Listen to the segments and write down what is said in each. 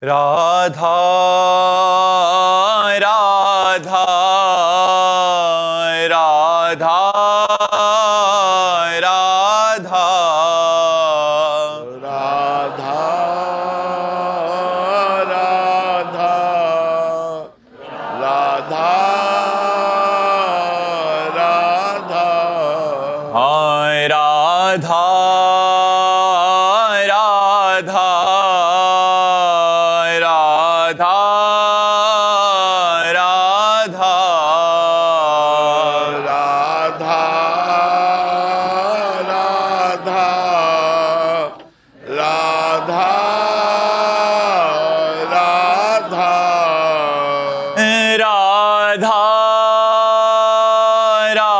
राधा राधा राधा राधा राधा राधा राधा राधा हाय राधा राधा राधा राधा राधा राधा राधा राधा राधा राधा राधा राधा राधा राधा राधा राधा हाय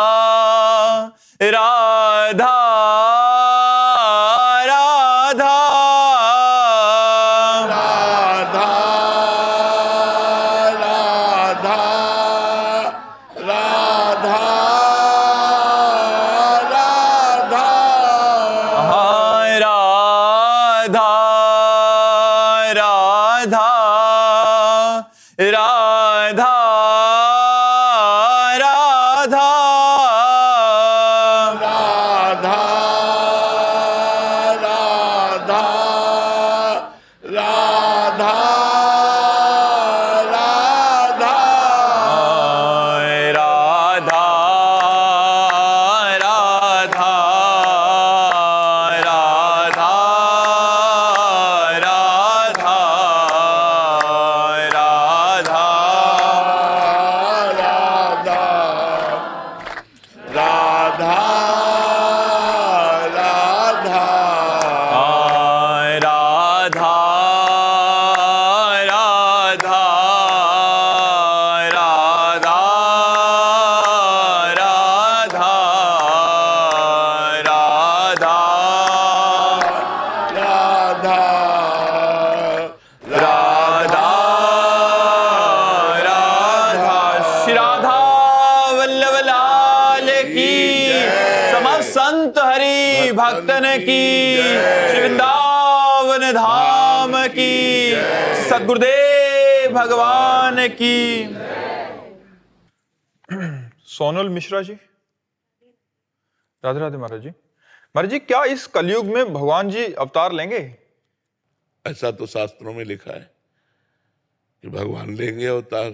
राधा राधा राधा राधा राधा राधा राधा राधा हाय राधा राधा राधा राधा राधा राधा राधा हाय राधा राधा राधा राधा राधा राधा राधा राधा श्री राधा वल्लभ लाल की समस्त संत हरि भक्तन की श्री वृंदावन धाम की सद्गुरुदेव भगवान की। सोनल मिश्रा जी, राधे राधे महाराज जी। महाराज जी, क्या इस कलयुग में भगवान जी अवतार लेंगे? ऐसा तो शास्त्रों में लिखा है कि भगवान लेंगे अवतार।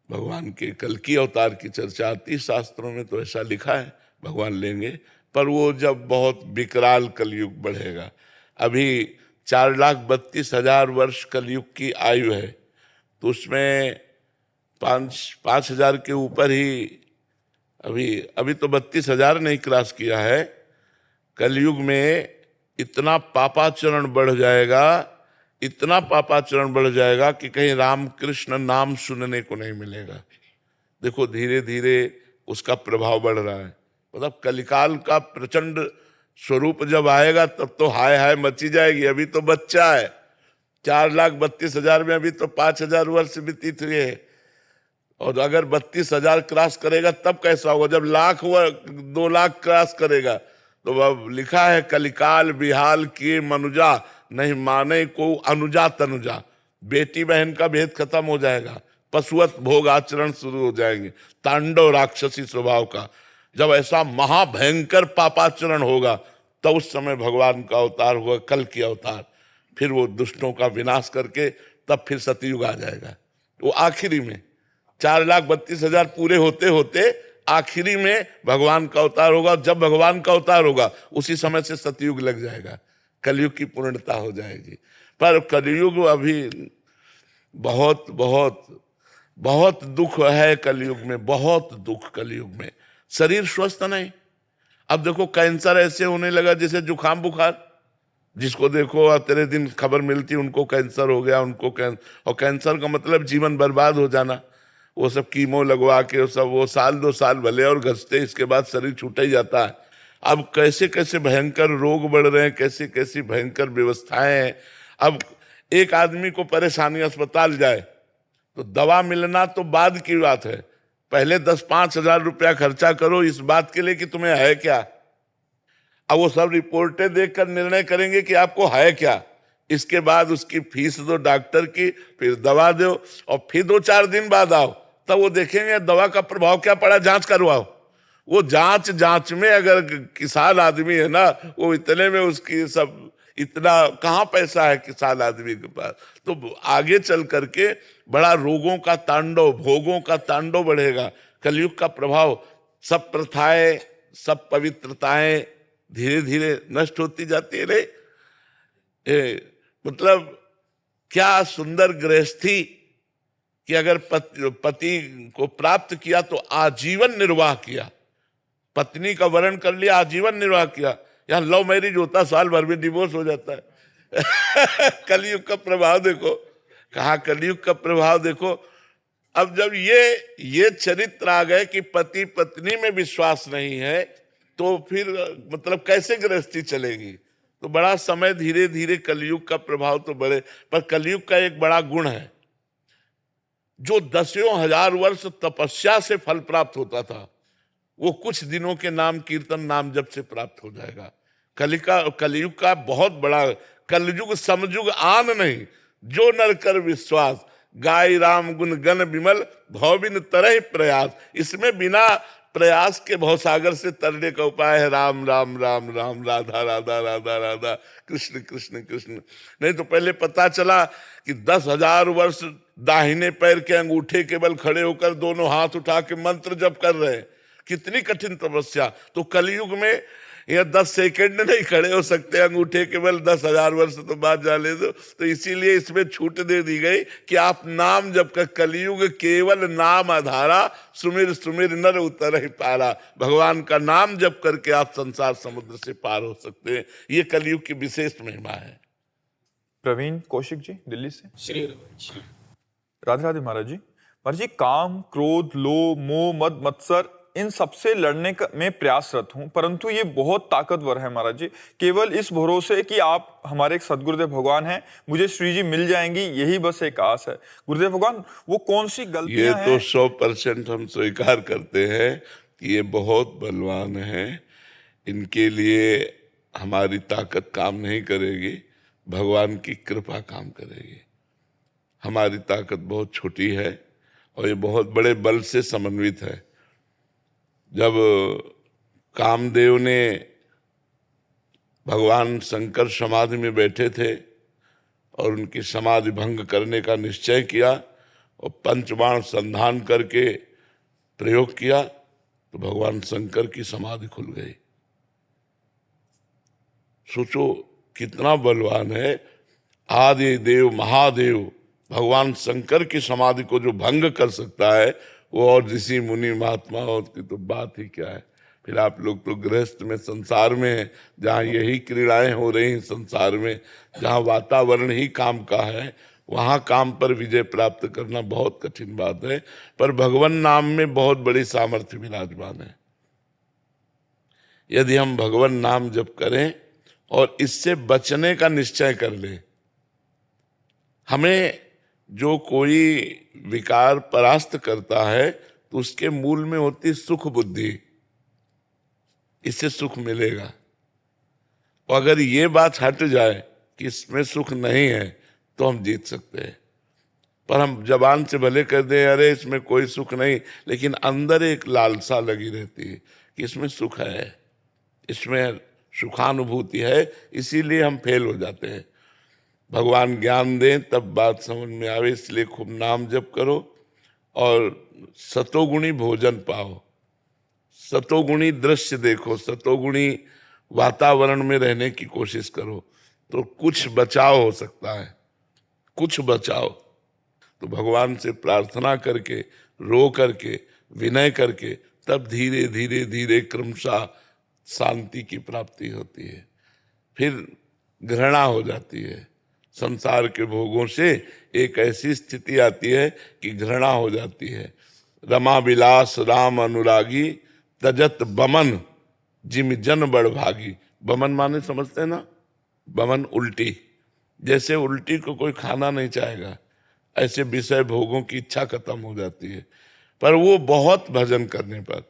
भगवान के कल की अवतार की चर्चा आती शास्त्रों में, तो ऐसा लिखा है भगवान लेंगे। पर वो जब बहुत विकराल कलयुग बढ़ेगा, अभी 4,32,000 वर्ष कलयुग की आयु है, तो उसमें 5,000 के ऊपर ही अभी तो 32,000 नहीं क्रॉस किया है। कलयुग में इतना पापाचरण बढ़ जाएगा, इतना पापाचरण बढ़ जाएगा कि कहीं राम कृष्ण नाम सुनने को नहीं मिलेगा। देखो धीरे धीरे उसका प्रभाव बढ़ रहा है। मतलब कलिकाल का प्रचंड स्वरूप जब आएगा तब तो हाय हाय मची जाएगी। अभी तो बच्चा है, 4,32,000 में अभी तो 5,000 वर्ष व्यतीत हुए हैं, और अगर 32,000 क्रॉस करेगा तब कैसा होगा जब 2 लाख क्रॉस करेगा। तो अब लिखा है कलिकाल बिहाल किए मनुजा, नहीं माने को अनुजा तनुजा। बेटी बहन का भेद खत्म हो जाएगा, पशुवत भोग आचरण शुरू हो जाएंगे, तांडव राक्षसी स्वभाव का। जब ऐसा महाभयंकर पापाचरण होगा तब उस समय भगवान का अवतार होगा, कल की अवतार। फिर वो दुष्टों का विनाश करके तब फिर सतयुग आ जाएगा। वो आखिरी में 4,32,000 पूरे होते होते आखिरी में भगवान का अवतार होगा। जब भगवान का अवतार होगा उसी समय से सतयुग लग जाएगा, कलयुग की पूर्णता हो जाएगी। पर कलयुग अभी बहुत बहुत बहुत दुख है कलयुग में, बहुत दुख कलयुग में। शरीर स्वस्थ नहीं। अब देखो कैंसर ऐसे होने लगा जैसे जुकाम बुखार। जिसको देखो तेरे दिन खबर मिलती उनको कैंसर हो गया, और कैंसर का मतलब जीवन बर्बाद हो जाना। वो सब कीमो लगवा के वो सब वो 1-2 साल भले और घसते, इसके बाद शरीर छूट ही जाता है। अब कैसे कैसे भयंकर रोग बढ़ रहे हैं, कैसी कैसी भयंकर व्यवस्थाएं हैं। अब एक आदमी को परेशानी, अस्पताल जाए तो दवा मिलना तो बाद की बात है, पहले 10-5 हजार रुपया खर्चा करो इस बात के लिए कि तुम्हें है क्या। अब वो सब रिपोर्टें देखकर निर्णय करेंगे कि आपको है क्या। इसके बाद उसकी फीस दो डॉक्टर की, फिर दवा दो, और फिर 2-4 दिन बाद आओ, तब वो देखेंगे दवा का प्रभाव क्या पड़ा, जांच करवाओ। वो जांच में अगर किसान आदमी है ना, वो इतने में उसकी सब, इतना कहाँ पैसा है किसान आदमी के पास, तो आगे चल करके बड़ा रोगों का तांडव, भोगों का तांडव बढ़ेगा। कलयुग का प्रभाव, सब प्रथाएं, सब पवित्रताएं धीरे धीरे नष्ट होती जाती है। मतलब क्या सुंदर गृहस्थी कि अगर पति को प्राप्त किया तो आजीवन निर्वाह किया, पत्नी का वरण कर लिया, आजीवन निर्वाह किया। यहाँ लव मैरिज होता, साल भर में डिवोर्स हो जाता है। कलयुग का प्रभाव देखो, कहा कलयुग का प्रभाव देखो। अब जब ये चरित्र आ गए कि पति पत्नी में विश्वास नहीं है, तो फिर मतलब कैसे गृहस्थी चलेगी। तो बड़ा समय धीरे धीरे कलयुग का प्रभाव तो बढ़े। पर कलयुग का एक बड़ा गुण है, जो 10,000 वर्ष तपस्या से फल प्राप्त होता था, वो कुछ दिनों के नाम कीर्तन नाम जप से प्राप्त हो जाएगा। कलयुग का बहुत बड़ा, कलयुग समयुग आन नहीं, जो नर कर विश्वास, गाय राम गुण गण विमल, भव बिन तरह प्रयास। इसमें बिना प्रयास के भवसागर से तरने का उपाय है राम राम राम राम, राधा राधा राधा राधा, कृष्ण कृष्ण कृष्ण। नहीं तो पहले पता चला कि 10,000 वर्ष दाहिने पैर के अंगूठे के बल खड़े होकर दोनों हाथ उठा के मंत्र जप कर रहे हैं, कितनी कठिन तपस्या। तो कलयुग में यह 10 सेकंड नहीं खड़े हो सकते अंगूठे के बल, 10,000 वर्ष तो बात जाने दो। तो इसीलिए इसमें छूट दे दी गई कि आप नाम जप कर, कलयुग केवल नाम आधारा, सुमिर सुमिर नर उतर ही पारा। भगवान का नाम जप करके आप संसार समुद्र से पार हो सकते हैं। ये कलयुग की विशेष महिमा है। प्रवीण कौशिक जी दिल्ली से। श्री राधे राधे महाराज जी। महाराज जी, काम क्रोध लोभ मोह मद मत्सर इन सबसे लड़ने में प्रयासरत हूं, परंतु ये बहुत ताकतवर है महाराज जी। केवल इस भरोसे कि आप हमारे एक सदगुरुदेव भगवान हैं, मुझे श्री जी मिल जाएंगी, यही बस एक आस है। गुरुदेव भगवान, वो कौन सी गलतियां हैं? ये तो 100% हम स्वीकार करते हैं कि ये बहुत बलवान हैं, इनके लिए हमारी ताकत काम नहीं करेगी, भगवान की कृपा काम करेगी। हमारी ताकत बहुत छोटी है और ये बहुत बड़े बल से समन्वित है। जब कामदेव ने भगवान शंकर समाधि में बैठे थे और उनकी समाधि भंग करने का निश्चय किया और पंचबाण संधान करके प्रयोग किया, तो भगवान शंकर की समाधि खुल गई। सोचो कितना बलवान है। आदि देव महादेव भगवान शंकर की समाधि को जो भंग कर सकता है, वो और ऋषि मुनि महात्मा और की तो बात ही क्या है। फिर आप लोग तो गृहस्थ में संसार में हैं, जहाँ यही क्रीड़ाएं हो रही हैं संसार में, जहाँ वातावरण ही काम का है, वहाँ काम पर विजय प्राप्त करना बहुत कठिन बात है। पर भगवान नाम में बहुत बड़ी सामर्थ्य विराजमान है। यदि हम भगवान नाम जप करें और इससे बचने का निश्चय कर लें, हमें जो कोई विकार परास्त करता है तो उसके मूल में होती सुख बुद्धि, इससे सुख मिलेगा। और अगर ये बात हट जाए कि इसमें सुख नहीं है तो हम जीत सकते हैं। पर हम जबान से भले कर दें अरे इसमें कोई सुख नहीं, लेकिन अंदर एक लालसा लगी रहती है कि इसमें सुख है, इसमें सुखानुभूति है, इसीलिए हम फेल हो जाते हैं। भगवान ज्ञान दें तब बात समझ में आवे, इसलिए खूब नाम जप करो और सतोगुणी भोजन पाओ, सतोगुणी दृश्य देखो, सतोगुणी वातावरण में रहने की कोशिश करो, तो कुछ बचाव हो सकता है, कुछ बचाव। तो भगवान से प्रार्थना करके, रो करके, विनय करके, तब धीरे धीरे धीरे क्रमशः शांति की प्राप्ति होती है। फिर घृणा हो जाती है, संसार के भोगों से एक ऐसी स्थिति आती है कि घृणा हो जाती है। रमा विलास राम अनुरागी, तजत बमन जिम जन बड़ भागी। बमन माने समझते हैं ना, बमन उल्टी, जैसे उल्टी को कोई खाना नहीं चाहेगा, ऐसे विषय भोगों की इच्छा खत्म हो जाती है। पर वो बहुत भजन करने पर,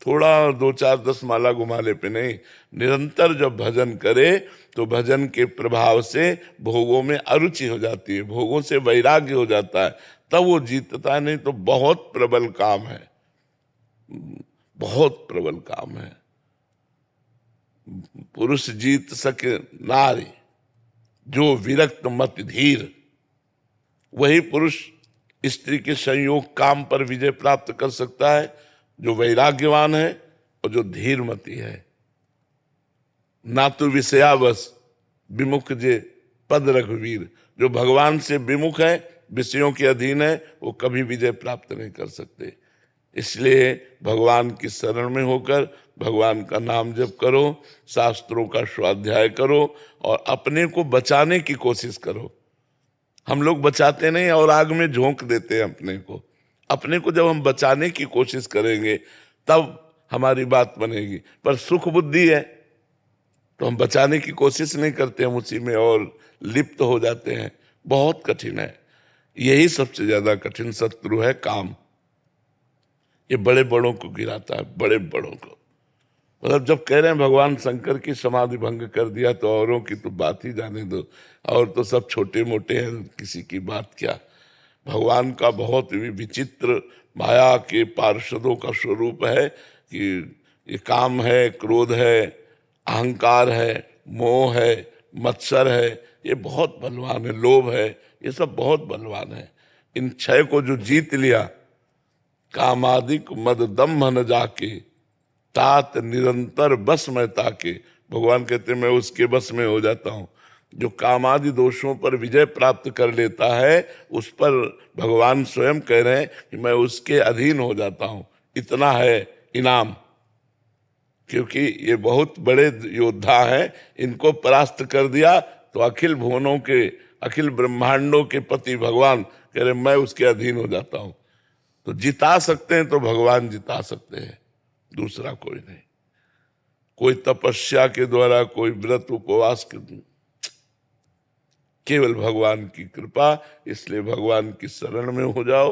थोड़ा 2 4 10 माला घुमाले पे नहीं, निरंतर जब भजन करे तो भजन के प्रभाव से भोगों में अरुचि हो जाती है, भोगों से वैराग्य हो जाता है, तब वो जीतता है। नहीं तो बहुत प्रबल काम है, बहुत प्रबल काम है। पुरुष जीत सके नारी, जो विरक्त मत धीर, वही पुरुष स्त्री के संयोग काम पर विजय प्राप्त कर सकता है, जो वैराग्यवान है और जो धीरमती है। ना तो विषयावश विमुख जे पद रघुवीर, जो भगवान से विमुख है, विषयों के अधीन है, वो कभी विजय प्राप्त नहीं कर सकते। इसलिए भगवान की शरण में होकर भगवान का नाम जप करो, शास्त्रों का स्वाध्याय करो और अपने को बचाने की कोशिश करो। हम लोग बचाते नहीं और आग में झोंक देते हैं अपने को। अपने को जब हम बचाने की कोशिश करेंगे तब हमारी बात बनेगी, पर सुख बुद्धि है तो हम बचाने की कोशिश नहीं करते, हम उसी में और लिप्त हो जाते हैं। बहुत कठिन है, यही सबसे ज्यादा कठिन शत्रु है काम। ये बड़े बड़ों को गिराता है, बड़े बड़ों को। मतलब जब कह रहे हैं भगवान शंकर की समाधि भंग कर दिया तो औरों की तो बात ही जाने दो, और तो सब छोटे मोटे हैं, किसी की बात क्या। भगवान का बहुत विचित्र माया के पार्षदों का स्वरूप है कि ये काम है, क्रोध है, अहंकार है, मोह है, मत्सर है, ये बहुत बलवान है, लोभ है, ये सब बहुत बलवान है। इन 6 को जो जीत लिया, कामादिक मद दम्भ न जाके, तात निरंतर बस में ताके। भगवान कहते मैं उसके बस में हो जाता हूं। जो कामादि दोषों पर विजय प्राप्त कर लेता है, उस पर भगवान स्वयं कह रहे हैं कि मैं उसके अधीन हो जाता हूं। इतना है इनाम, क्योंकि ये बहुत बड़े योद्धा हैं। इनको परास्त कर दिया तो अखिल भुवनों के, अखिल ब्रह्मांडों के पति भगवान कह रहे मैं उसके अधीन हो जाता हूं। तो जिता सकते हैं तो भगवान जिता सकते हैं, दूसरा कोई नहीं। कोई तपस्या के द्वारा, कोई व्रत उपवास के, केवल भगवान की कृपा। इसलिए भगवान की शरण में हो जाओ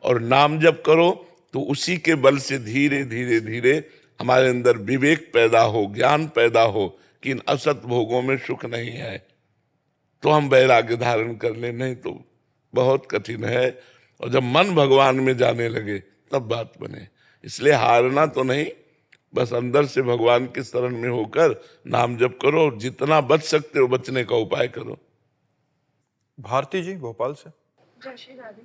और नाम जप करो, तो उसी के बल से धीरे धीरे धीरे हमारे अंदर विवेक पैदा हो, ज्ञान पैदा हो कि इन असत भोगों में सुख नहीं है, तो हम वैराग्य धारण कर ले। नहीं तो बहुत कठिन है। और जब मन भगवान में जाने लगे तब बात बने। इसलिए हारना तो नहीं, बस अंदर से भगवान की शरण में होकर नाम जप करो, जितना बच सकते हो बचने का उपाय करो। भारती जी भोपाल से। जय श्री राधे।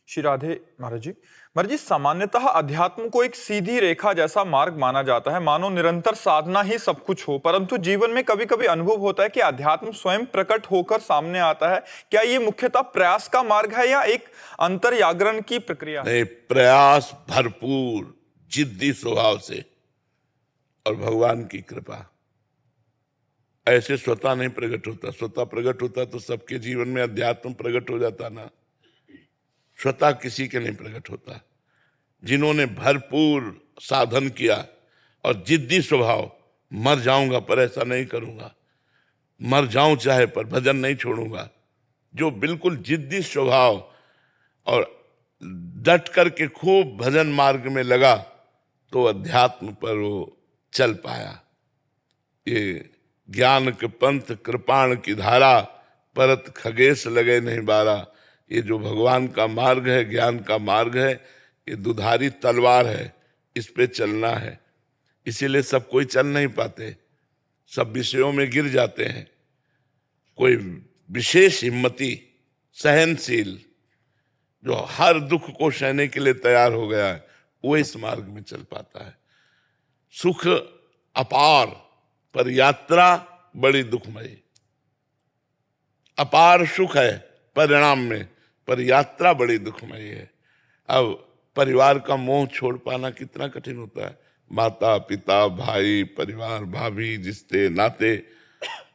श्री राधे महाराज जी। महाराज जी, सामान्यतः अध्यात्म को एक सीधी रेखा जैसा मार्ग माना जाता है, मानो निरंतर साधना ही सब कुछ हो। परंतु जीवन में कभी कभी अनुभव होता है कि अध्यात्म स्वयं प्रकट होकर सामने आता है। क्या ये मुख्यतः प्रयास का मार्ग है या एक अंतर्जागरण की प्रक्रिया है? नहीं, प्रयास भरपूर, जिद्दी स्वभाव से और भगवान की कृपा। ऐसे स्वतः नहीं प्रकट होता। स्वतः प्रकट होता तो सबके जीवन में अध्यात्म प्रकट हो जाता ना। स्वतः किसी के नहीं प्रकट होता। जिन्होंने भरपूर साधन किया और जिद्दी स्वभाव, मर जाऊंगा पर ऐसा नहीं करूंगा, मर जाऊं चाहे पर भजन नहीं छोड़ूंगा, जो बिल्कुल जिद्दी स्वभाव और डट करके खूब भजन मार्ग में लगा, तो अध्यात्म पर वो चल पाया। ये ज्ञान के पंथ कृपाण की धारा, परत खगेश लगे नहीं बारा। ये जो भगवान का मार्ग है, ज्ञान का मार्ग है, ये दुधारी तलवार है, इस पे चलना है। इसीलिए सब कोई चल नहीं पाते, सब विषयों में गिर जाते हैं। कोई विशेष हिम्मती, सहनशील, जो हर दुख को सहने के लिए तैयार हो गया है, वो इस मार्ग में चल पाता है। सुख अपार पर यात्रा बड़ी दुखमयी। अपार सुख है परिणाम में, पर यात्रा बड़ी दुखमयी है। अब परिवार का मोह छोड़ पाना कितना कठिन होता है। माता पिता, भाई, परिवार, भाभी, रिश्ते नाते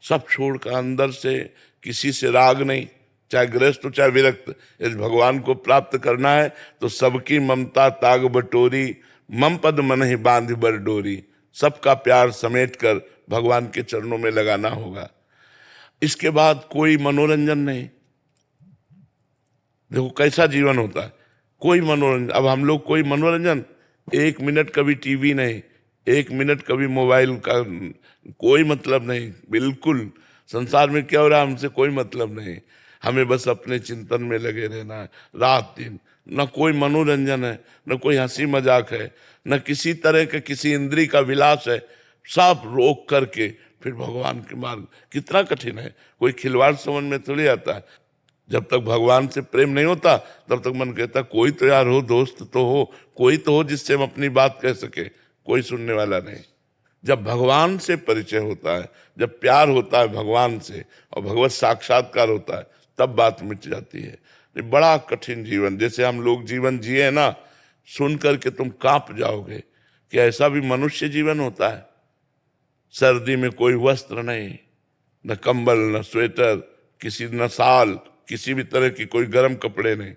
सब छोड़कर अंदर से किसी से राग नहीं, चाहे गृहस्थ हो चाहे विरक्त। यदि भगवान को प्राप्त करना है तो सबकी ममता ताग बटोरी, मम पद मन ही बांध बर डोरी। सबका प्यार समेट कर भगवान के चरणों में लगाना होगा। इसके बाद कोई मनोरंजन नहीं। देखो कैसा जीवन होता है, कोई मनोरंजन। अब हम लोग कोई मनोरंजन, 1 मिनट कभी टीवी नहीं, 1 मिनट कभी मोबाइल का कोई मतलब नहीं। बिल्कुल संसार में क्या हो रहा है हमसे कोई मतलब नहीं। हमें बस अपने चिंतन में लगे रहना है रात दिन। न कोई मनोरंजन है, न कोई हंसी मजाक है, न किसी तरह के किसी इंद्री का विलास है। सब रोक करके फिर भगवान के मार्ग। कितना कठिन है, कोई खिलवाड़ समझ में थोड़ी आता है। जब तक भगवान से प्रेम नहीं होता तब तक मन कहता कोई तो यार हो, दोस्त तो हो, कोई तो हो जिससे हम अपनी बात कह सके। कोई सुनने वाला नहीं। जब भगवान से परिचय होता है, जब प्यार होता है भगवान से और भगवत साक्षात्कार होता है, तब बात मिट जाती है। ये बड़ा कठिन जीवन, जैसे हम लोग जीवन जिए ना, सुन करके तुम कांप जाओगे कि ऐसा भी मनुष्य जीवन होता है। सर्दी में कोई वस्त्र नहीं, न कंबल, न स्वेटर, किसी न साल, किसी भी तरह की कोई गर्म कपड़े नहीं।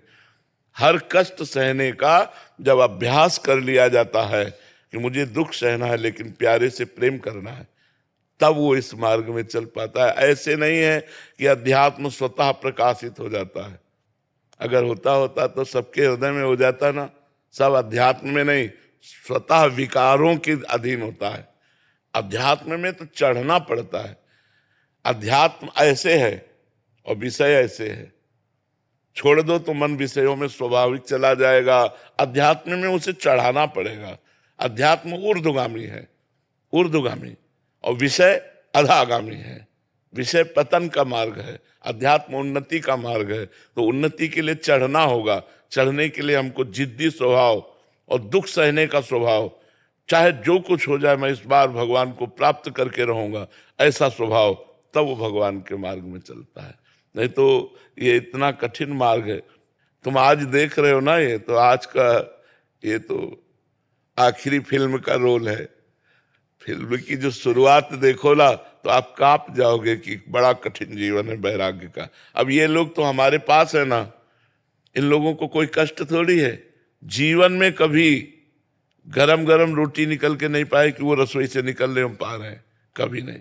हर कष्ट सहने का जब अभ्यास कर लिया जाता है कि मुझे दुख सहना है लेकिन प्यारे से प्रेम करना है, तब वो इस मार्ग में चल पाता है। ऐसे नहीं है कि अध्यात्म स्वतः प्रकाशित हो जाता है। अगर होता होता तो सबके हृदय में हो जाता ना। सब अध्यात्म में नहीं, स्वतः विकारों के अधीन होता है। अध्यात्म में तो चढ़ना पड़ता है। अध्यात्म ऐसे है और विषय ऐसे है। छोड़ दो तो मन विषयों में स्वाभाविक चला जाएगा। अध्यात्म में उसे चढ़ाना पड़ेगा। अध्यात्म ऊर्ध्वगामी है, ऊर्ध्वगामी, और विषय अधागामी है। विषय पतन का मार्ग है, अध्यात्म उन्नति का मार्ग है। तो उन्नति के लिए चढ़ना होगा। चढ़ने के लिए हमको जिद्दी स्वभाव और दुख सहने का स्वभाव, चाहे जो कुछ हो जाए मैं इस बार भगवान को प्राप्त करके रहूंगा, ऐसा स्वभाव, तब वो भगवान के मार्ग में चलता है। नहीं तो ये इतना कठिन मार्ग है। तुम आज देख रहे हो ना, ये तो आज का, ये तो आखिरी फिल्म का रोल है। फिल्म की जो शुरुआत देखो ना तो आप कांप जाओगे कि बड़ा कठिन जीवन है वैराग्य का। अब ये लोग तो हमारे पास है ना, इन लोगों को कोई कष्ट थोड़ी है। जीवन में कभी गरम गरम रोटी निकल के नहीं पाए कि वो रसोई से निकलने हम पा रहे हैं, कभी नहीं।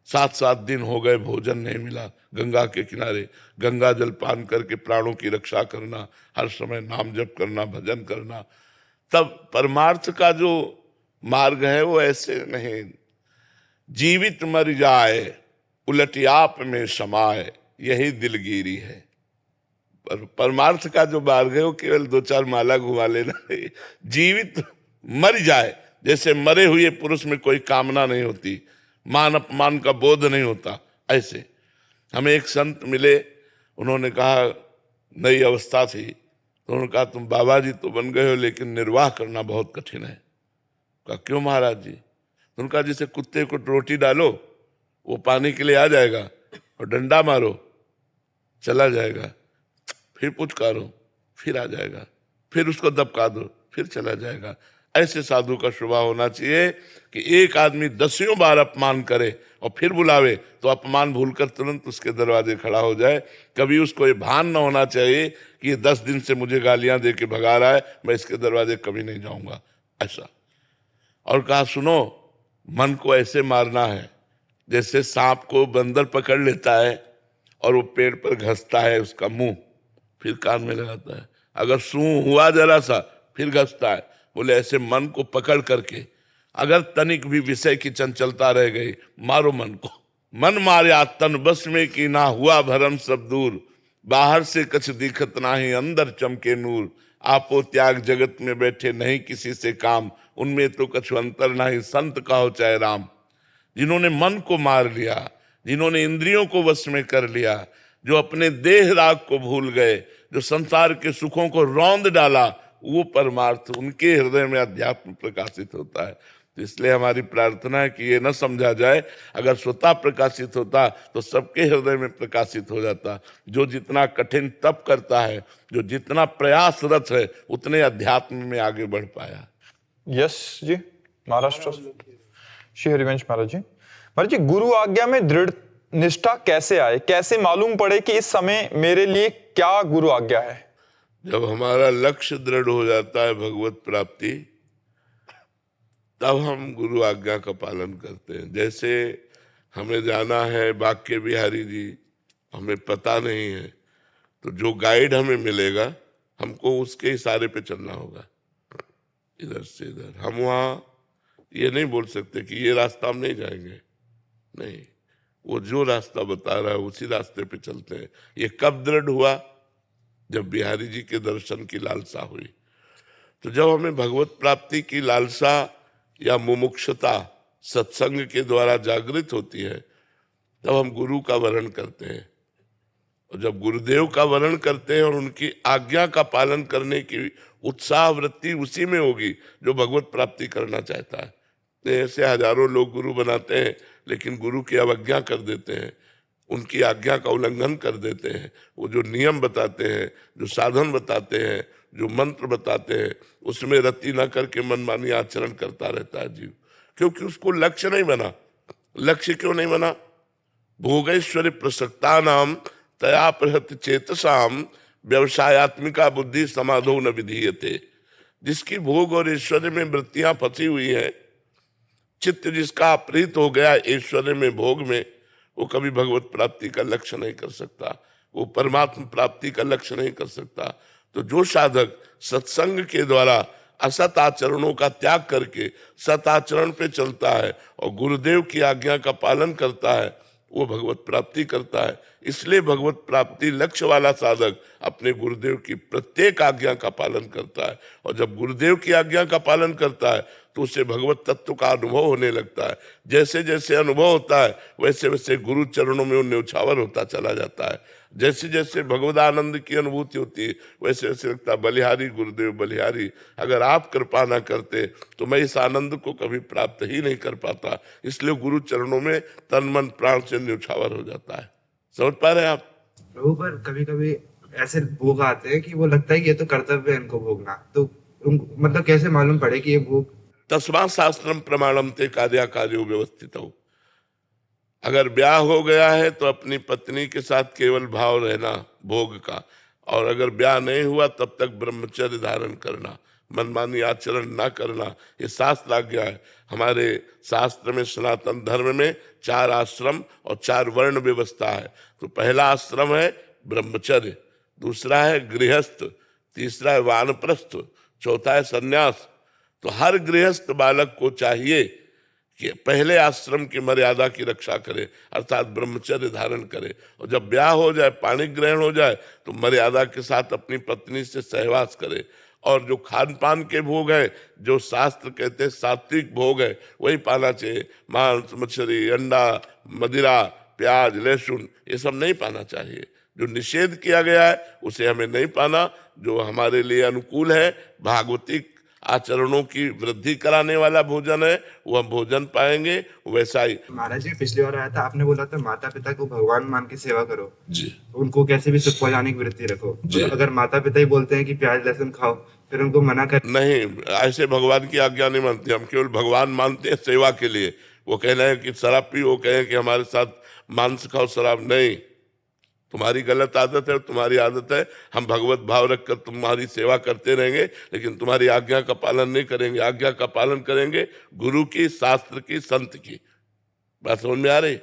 7-7 दिन हो गए भोजन नहीं मिला। गंगा के किनारे गंगा जल पान करके प्राणों की रक्षा करना, हर समय नाम जप करना, भजन करना। तब परमार्थ का जो मार्ग है वो ऐसे नहीं। जीवित मर जाए उलट आप में समाए, यही दिलगिरी है। पर परमार्थ का जो मार्ग है वो केवल 2-4 माला घुमा लेना नहीं। जीवित मर जाए, जैसे मरे हुए पुरुष में कोई कामना नहीं होती, मान अपमान का बोध नहीं होता, ऐसे। हमें एक संत मिले, उन्होंने कहा, नई अवस्था थी तो उन्होंने कहा तुम बाबा जी तो बन गए हो लेकिन निर्वाह करना बहुत कठिन है। कहा क्यों महाराज जी? उनका जैसे कुत्ते को रोटी डालो वो पाने के लिए आ जाएगा, और डंडा मारो चला जाएगा, फिर पुचकारो फिर आ जाएगा, फिर उसको दबका दो फिर चला जाएगा। ऐसे साधु का स्वभाव होना चाहिए कि एक आदमी 10 बार अपमान करे और फिर बुलावे तो अपमान भूलकर तुरंत उसके दरवाजे खड़ा हो जाए। कभी उसको ये भान न होना चाहिए कि ये 10 दिन से मुझे गालियां दे के भगा रहा है, मैं इसके दरवाजे कभी नहीं जाऊंगा, ऐसा। और कहा सुनो, मन को ऐसे मारना है जैसे सांप को बंदर पकड़ लेता है और वो पेड़ पर घसता है उसका मुंह, फिर कान में लगाता है, अगर सूं हुआ जरा सा फिर घसता है। बोले ऐसे मन को पकड़ करके अगर तनिक भी विषय की चंचलता रह गई, मारो मन को। मन मार्या तन बस में कि ना हुआ भरम सब दूर, बाहर से कछ दिखत नाही अंदर चमके नूर। आपो त्याग जगत में बैठे नहीं किसी से काम, उनमें तो कछु अंतर नहीं संत कहो चाहे राम। जिन्होंने मन को मार लिया, जिन्होंने इंद्रियों को वश में कर लिया, जो अपने देह राग को भूल गए, जो संसार के सुखों को रौंद डाला, वो परमार्थ उनके हृदय में अध्यात्म प्रकाशित होता है। तो इसलिए हमारी प्रार्थना है कि ये न समझा जाए, अगर स्वतः प्रकाशित होता तो सबके हृदय में प्रकाशित हो जाता। जो जितना कठिन तप करता है, जो जितना प्रयासरत है, उतने अध्यात्म में आगे बढ़ पाया। यस जी, महाराष्ट्र श्री हरिवंश महाराज जी। महाराज जी, गुरु आज्ञा में दृढ़ निष्ठा कैसे आए? कैसे मालूम पड़े कि इस समय मेरे लिए क्या गुरु आज्ञा है? जब हमारा लक्ष्य दृढ़ हो जाता है भगवत प्राप्ति, तब हम गुरु आज्ञा का पालन करते हैं। जैसे हमें जाना है बांके बिहारी जी, हमें पता नहीं है, तो जो गाइड हमें मिलेगा हमको उसके इशारे पे चलना होगा। इधर से इधर। हम वहाँ ये नहीं बोल सकते कि ये रास्ता हम नहीं जाएंगे, नहीं, वो जो रास्ता बता रहा है उसी रास्ते पे चलते हैं। ये कब दृढ़ हुआ? जब बिहारी जी के दर्शन की लालसा हुई। तो जब हमें भगवत प्राप्ति की लालसा या मुमुक्षुता सत्संग के द्वारा जागृत होती है, तब हम गुरु का वरण करते हैं। और जब गुरुदेव का वरण करते हैं और उनकी आज्ञा का पालन करने की उत्साह वृत्ति उसी में होगी जो भगवत प्राप्ति करना चाहता है। ऐसे हजारों लोग गुरु बनाते हैं, लेकिन गुरु की अवज्ञा कर देते हैं, उनकी आज्ञा का उल्लंघन कर देते हैं। वो जो नियम बताते हैं, जो साधन बताते हैं, जो मंत्र बताते हैं, उसमें रति न करके मनमानी आचरण करता रहता है जीव, क्योंकि उसको लक्ष्य नहीं बना। लक्ष्य क्यों नहीं बना? भोगैश्वर्य प्रसक्ता नाम तया प्रहत चेतसाम व्यवसायत्मिका बुद्धि समाधो न विधीयते। जिसकी भोग और ऐश्वर्य में वृत्तियां फंसी हुई हैं, चित्त जिसका प्रीत हो गया ऐश्वर्य में, भोग में, वो कभी भगवत प्राप्ति का लक्ष्य नहीं कर सकता, वो परमात्मा प्राप्ति का लक्ष्य नहीं कर सकता। तो जो साधक सत्संग के द्वारा असत आचरणों का त्याग करके सत आचरण पे चलता है और गुरुदेव की आज्ञा का पालन करता है, वो भगवत प्राप्ति करता है। इसलिए भगवत प्राप्ति लक्ष्य वाला साधक अपने गुरुदेव की प्रत्येक आज्ञा का पालन करता है। और जब गुरुदेव की आज्ञा का पालन करता है तो उसे भगवत तत्व का अनुभव होने लगता है। जैसे जैसे अनुभव होता है वैसे वैसे गुरु चरणों में वो न्यौछावर होता चला जाता है। जैसे जैसे भगवद आनंद की अनुभूति होती है वैसे वैसे लगता है बलिहारी गुरुदेव बलिहारी, अगर आप कृपा ना करते तो मैं इस आनंद को कभी प्राप्त ही नहीं कर पाता। इसलिए गुरु चरणों में तन मन प्राण से न्यौछावर हो जाता है। समझ पा रहे हैं आप? प्रभु, पर कभी कभी ऐसे भोग आते हैं कि वो लगता है कि ये तो कर्तव्य है इनको भोगना, तो मतलब कैसे मालूम पड़े कि ये भोग? तस्मात् शास्त्रम प्रमाणम ते कार्या कार्यो व्यवस्थित हो। अगर ब्याह हो गया है तो अपनी पत्नी के साथ केवल भाव रहना भोग का, और अगर ब्याह नहीं हुआ तब तक ब्रह्मचर्य धारण करना, मनमानी आचरण ना करना, ये शास्त्र आज्ञा है। हमारे शास्त्र में सनातन धर्म में 4 आश्रम और 4 वर्ण व्यवस्था है। तो पहला आश्रम है ब्रह्मचर्य, दूसरा है गृहस्थ, तीसरा है वानप्रस्थ, चौथा है सन्यास। तो हर गृहस्थ बालक को चाहिए कि पहले आश्रम की मर्यादा की रक्षा करे, अर्थात ब्रह्मचर्य धारण करे। और जब ब्याह हो जाए, पाणी ग्रहण हो जाए, तो मर्यादा के साथ अपनी पत्नी से सहवास करे। और जो खान पान के भोग है, जो शास्त्र कहते हैं सात्विक भोग है, वही पाना चाहिए। मांस, मछली, अंडा, मदिरा, प्याज, लहसुन, ये सब नहीं पाना चाहिए। जो निषेध किया गया है उसे हमें नहीं पाना। जो हमारे लिए अनुकूल है, भागवतिक आचरणों की वृद्धि कराने वाला भोजन है, वो हम भोजन पाएंगे। वैसा ही महाराज जी, पिछली बार आया था, आपने बोला था माता पिता को भगवान मान के सेवा करो जी, उनको कैसे भी सुख पहुंचाने की वृत्ति रखो। जी। तो अगर माता पिता ही बोलते हैं कि प्याज लहसुन खाओ, फिर उनको मना कर? नहीं, ऐसे भगवान की आज्ञा नहीं मानते हम, केवल भगवान मानते हैं सेवा के लिए। वो कह रहे हैं कि शराब पी, वो कहें कि हमारे साथ मांस खाओ, शराब नहीं। तुम्हारी गलत आदत है, तुम्हारी आदत है, हम भगवत भाव रखकर तुम्हारी सेवा करते रहेंगे, लेकिन तुम्हारी आज्ञा का पालन नहीं करेंगे। आज्ञा का पालन करेंगे गुरु की, शास्त्र की, संत की। बात समझ में आ रही?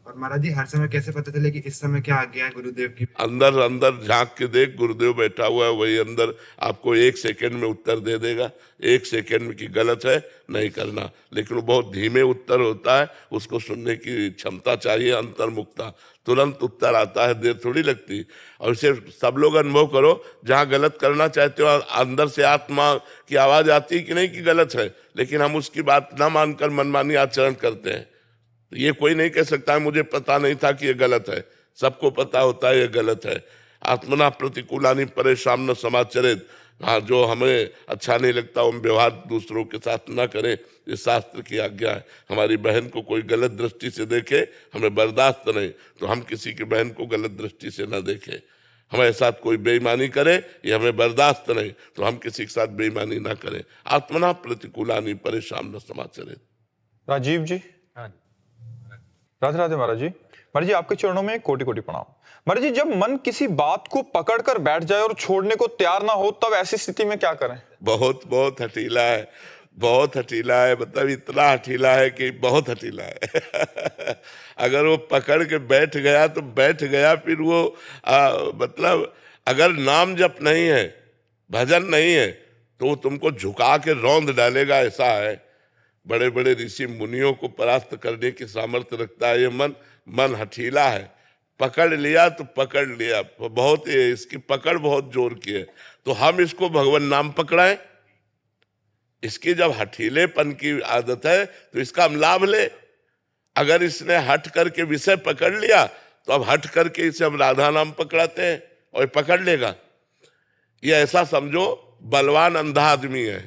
और महाराज जी, हर समय कैसे पता चले कि इस समय क्या आज्ञा है गुरुदेव की? अंदर अंदर झांक के देख, गुरुदेव बैठा हुआ है, वही अंदर आपको 1 सेकेंड में उत्तर दे देगा। 1 सेकेंड की गलत है नहीं करना, लेकिन वो बहुत धीमे उत्तर होता है, उसको सुनने की क्षमता चाहिए, अंतर्मुखता। तुरंत उत्तर आता है, देर थोड़ी लगती। और इसे सब लोग अनुभव करो, जहाँ गलत करना चाहते हो अंदर से आत्मा की आवाज आती कि नहीं कि गलत है, लेकिन हम उसकी बात ना मानकर मनमानी आचरण करते हैं। ये कोई नहीं कह सकता है मुझे पता नहीं था कि ये गलत है, सबको पता होता है ये गलत है। आत्मना प्रतिकूलानि परेशान न समाचरित। हाँ, जो हमें अच्छा नहीं लगता हम व्यवहार दूसरों के साथ ना करें, ये शास्त्र की आज्ञा है। हमारी बहन को कोई गलत दृष्टि से देखे, हमें बर्दाश्त नहीं, तो हम किसी की बहन को गलत दृष्टि से ना देखें। हमारे साथ कोई बेईमानी करे, ये हमें बर्दाश्त नहीं, तो हम किसी के साथ बेईमानी ना करें। आत्मना प्रतिकूलानि परेशान न समाचरित। राजीव जी, राधे राधे महाराज जी। महाराज जी, आपके चरणों में कोटि कोटि प्रणाम। महाराज जी, जब मन किसी बात को पकड़कर बैठ जाए और छोड़ने को तैयार ना हो, तब ऐसी स्थिति में क्या करें? बहुत बहुत हठीला है, बहुत हठीला है, मतलब इतना हठीला है कि बहुत हठीला है। अगर वो पकड़ के बैठ गया तो बैठ गया, फिर वो मतलब अगर नाम जप नहीं है, भजन नहीं है, तो वो तुमको झुका के रौंद डालेगा, ऐसा है। बड़े बड़े ऋषि मुनियों को परास्त करने की सामर्थ्य रखता है ये मन। मन हठीला है, पकड़ लिया तो पकड़ लिया, बहुत इसकी पकड़ बहुत जोर की है। तो हम इसको भगवान नाम पकड़ाएं, इसकी जब हठीलेपन की आदत है तो इसका हम लाभ ले। अगर इसने हट करके विषय पकड़ लिया तो अब हट करके इसे हम राधा नाम पकड़ाते हैं और ये पकड़ लेगा। ये ऐसा समझो बलवान अंधा आदमी है,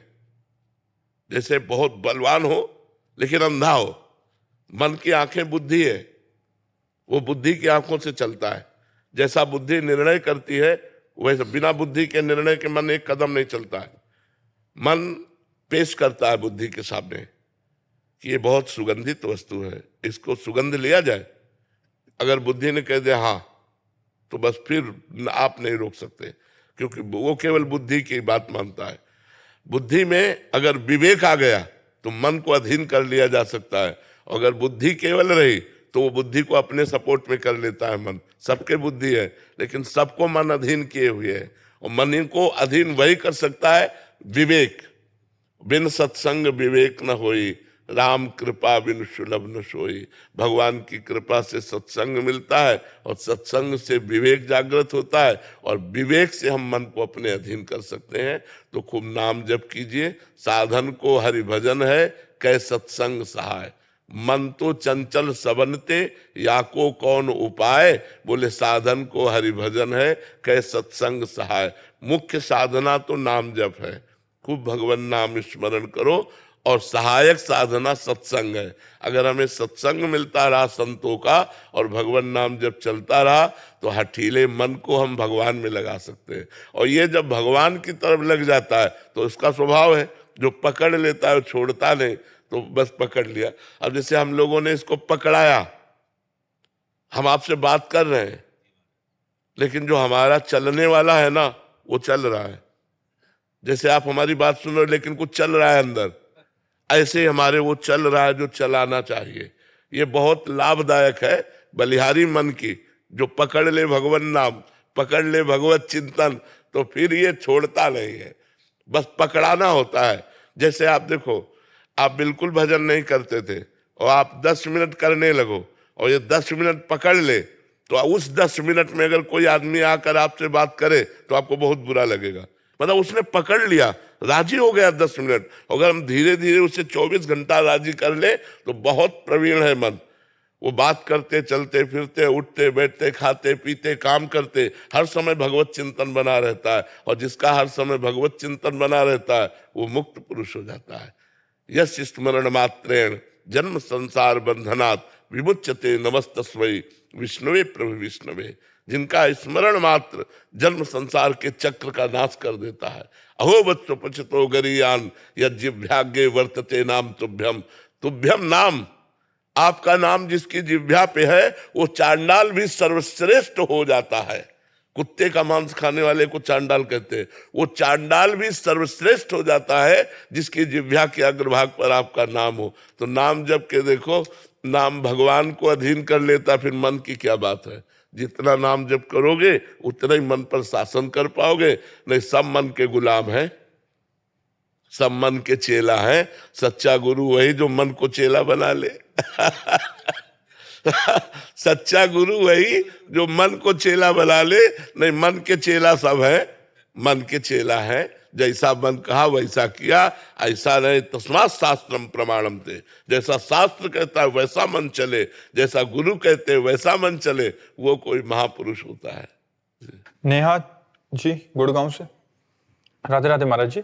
जैसे बहुत बलवान हो लेकिन अंधा हो। मन की आंखें बुद्धि है, वो बुद्धि की आंखों से चलता है। जैसा बुद्धि निर्णय करती है वैसे बिना बुद्धि के निर्णय के मन एक कदम नहीं चलता है। मन पेश करता है बुद्धि के सामने कि ये बहुत सुगंधित वस्तु है, इसको सुगंध लिया जाए। अगर बुद्धि ने कह दिया हाँ, तो बस फिर आप नहीं रोक सकते, क्योंकि वो केवल बुद्धि की बात मानता है। बुद्धि में अगर विवेक आ गया तो मन को अधीन कर लिया जा सकता है। अगर बुद्धि केवल रही तो वो बुद्धि को अपने सपोर्ट में कर लेता है। मन सबके बुद्धि है, लेकिन सबको मन अधीन किए हुए है। और मन को अधीन वही कर सकता है विवेक। बिन सत्संग विवेक न होई, राम कृपा बिन सुलभ न सोई। भगवान की कृपा से सत्संग मिलता है और सत्संग से विवेक जागृत होता है, और विवेक से हम मन को अपने अधीन कर सकते हैं। तो खूब नाम जप कीजिए। साधन को हरि भजन है, कै सत्संग सहाय। मन तो चंचल सबनते, या को कौन उपाय। बोले साधन को हरि भजन है, कै सत्संग सहाय। मुख्य साधना तो नाम जप है। खूब भगवान नाम स्मरण करो, और सहायक साधना सत्संग है। अगर हमें सत्संग मिलता रहा संतों का और भगवान नाम जब चलता रहा तो हठीले मन को हम भगवान में लगा सकते हैं। और ये जब भगवान की तरफ लग जाता है तो उसका स्वभाव है, जो पकड़ लेता है छोड़ता नहीं, तो बस पकड़ लिया। अब जैसे हम लोगों ने इसको पकड़ाया, हम आपसे बात कर रहे हैं, लेकिन जो हमारा चलने वाला है ना वो चल रहा है। जैसे आप हमारी बात सुन रहे हो लेकिन कुछ चल रहा है अंदर, ऐसे ही हमारे वो चल रहा है जो चलाना चाहिए। ये बहुत लाभदायक है बलिहारी मन की, जो पकड़ ले भगवान नाम, पकड़ ले भगवत चिंतन, तो फिर ये छोड़ता नहीं है, बस पकड़ाना होता है। जैसे आप देखो, आप बिल्कुल भजन नहीं करते थे और आप 10 मिनट करने लगो और ये 10 मिनट पकड़ ले, तो उस 10 मिनट में अगर कोई आदमी आकर आपसे बात करे तो आपको बहुत बुरा लगेगा। मतलब उसने पकड़ लिया, राजी हो गया 10 मिनट। अगर हम धीरे धीरे उसे 24 घंटा राजी कर ले तो बहुत प्रवीण है मन। वो बात करते, चलते फिरते, उठते बैठते, खाते पीते, काम करते, हर समय भगवत चिंतन बना रहता है। और जिसका हर समय भगवत चिंतन बना रहता है वो मुक्त पुरुष हो जाता है। यश स्मरण मात्रेण जन्म संसार बंधनात् विमुच्यते नमस्तस्मै विष्णुवे प्रभु विष्णुवे। जिनका स्मरण मात्र जन्म संसार के चक्र का नाश कर देता है। अहो वत्सो पचतो गरीयान यज्जिभ्याग्ये वर्तते नाम तुभ्यम। तुभ्यम नाम, आपका नाम जिसकी जिह्वा पे है वो चांडाल भी सर्वश्रेष्ठ हो जाता है। कुत्ते का मांस खाने वाले को चांडाल कहते हैं, वो चांडाल भी सर्वश्रेष्ठ हो जाता है जिसकी जिह्वा के अग्रभाग पर आपका नाम हो। तो नाम जब के देखो, नाम भगवान को अधीन कर लेता, फिर मन की क्या बात है। जितना नाम जप करोगे उतना ही मन पर शासन कर पाओगे। नहीं, सब मन के गुलाम है, सब मन के चेला है। सच्चा गुरु वही जो मन को चेला बना ले। सच्चा गुरु वही जो मन को चेला बना ले। नहीं, मन के चेला सब है, मन के चेला है। जैसा मन कहा वैसा किया, ऐसा नहीं। तस्मात् शास्त्रम प्रमाणम थे। जैसा शास्त्र कहता है वैसा मन चले, जैसा गुरु कहते हैं वैसा मन चले, वो कोई महापुरुष होता है। नेहा जी गुड़गांव से। राधे राधे महाराज जी।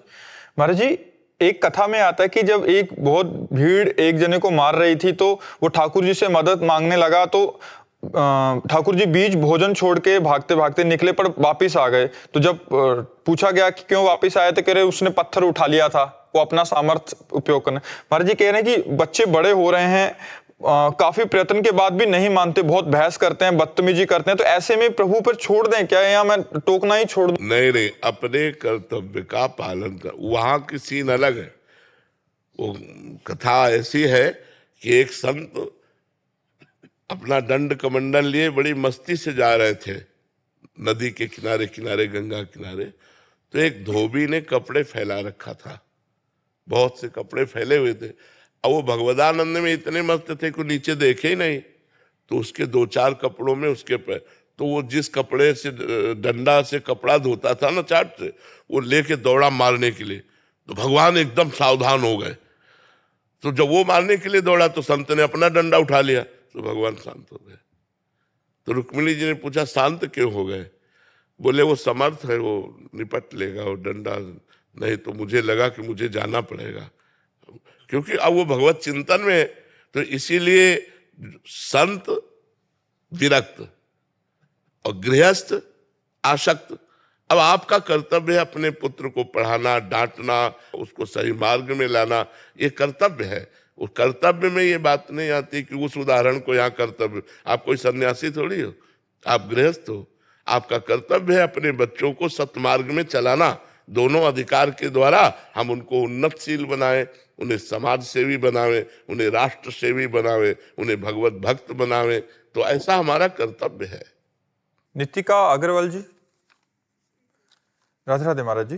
महाराज जी, एक कथा में आता है कि जब एक बहुत भीड़ एक जने को मार रही थी तो वो ठाकुर जी से मदद मांगने लगा, तो ठाकुर जी बीच भोजन छोड़ के भागते भागते निकले पर वापिस आ गए। तो जब पूछा गया कि क्यों वापिस आए, तो कह रहे उसने पत्थर उठा लिया था, वो अपना सामर्थ्य उपयोग करने। महाराज जी कह रहे हैं कि बच्चे बड़े हो रहे हैं, काफी प्रयत्न के बाद भी नहीं मानते, बहुत बहस करते हैं, बदतमीजी करते हैं, तो ऐसे में प्रभु पर छोड़ दें क्या, या मैं टोकना ही छोड़ दूं? नहीं, अपने कर्तव्य का पालन कर। वहां की सीन अलग है। वो कथा ऐसी है कि एक संत अपना दंड कमंडल लिए बड़ी मस्ती से जा रहे थे नदी के किनारे किनारे, गंगा किनारे। तो तो एक धोबी ने कपड़े फैला रखा था, बहुत से कपड़े फैले हुए थे। अब वो भगवदानंद में इतने मस्त थे कि नीचे देखे ही नहीं, तो उसके दो चार कपड़ों में उसके पैर, तो वो जिस कपड़े से डंडा से कपड़ा धोता था ना चाट से, वो लेके दौड़ा मारने के लिए। तो भगवान एकदम सावधान हो गए। तो जब वो मारने के लिए दौड़ा तो संत ने अपना डंडा उठा लिया, तो भगवान शांत हो गए। तो रुक्मिणी जी ने पूछा शांत क्यों हो गए? बोले वो समर्थ है, वो निपट लेगा, वो डंडा नहीं तो मुझे लगा कि मुझे जाना पड़ेगा, क्योंकि अब वो भगवत चिंतन में है। तो इसीलिए संत विरक्त और गृहस्थ आसक्त। अब आपका कर्तव्य है अपने पुत्र को पढ़ाना, डांटना, उसको सही मार्ग में लाना, ये कर्तव्य है। उस कर्तव्य में ये बात नहीं आती कि उस उदाहरण को यहाँ कर्तव्य, आप कोई सन्यासी थोड़ी हो, आप गृहस्थ हो। आपका कर्तव्य है अपने बच्चों को सतमार्ग में चलाना। दोनों अधिकार के द्वारा हम उनको उन्नतशील बनाए, उन्हें समाज सेवी बनावे, उन्हें राष्ट्र सेवी बनावे, उन्हें भगवत भक्त बनावे। तो ऐसा हमारा कर्तव्य है। नितिका अग्रवाल जी। राधे राधे महाराज जी।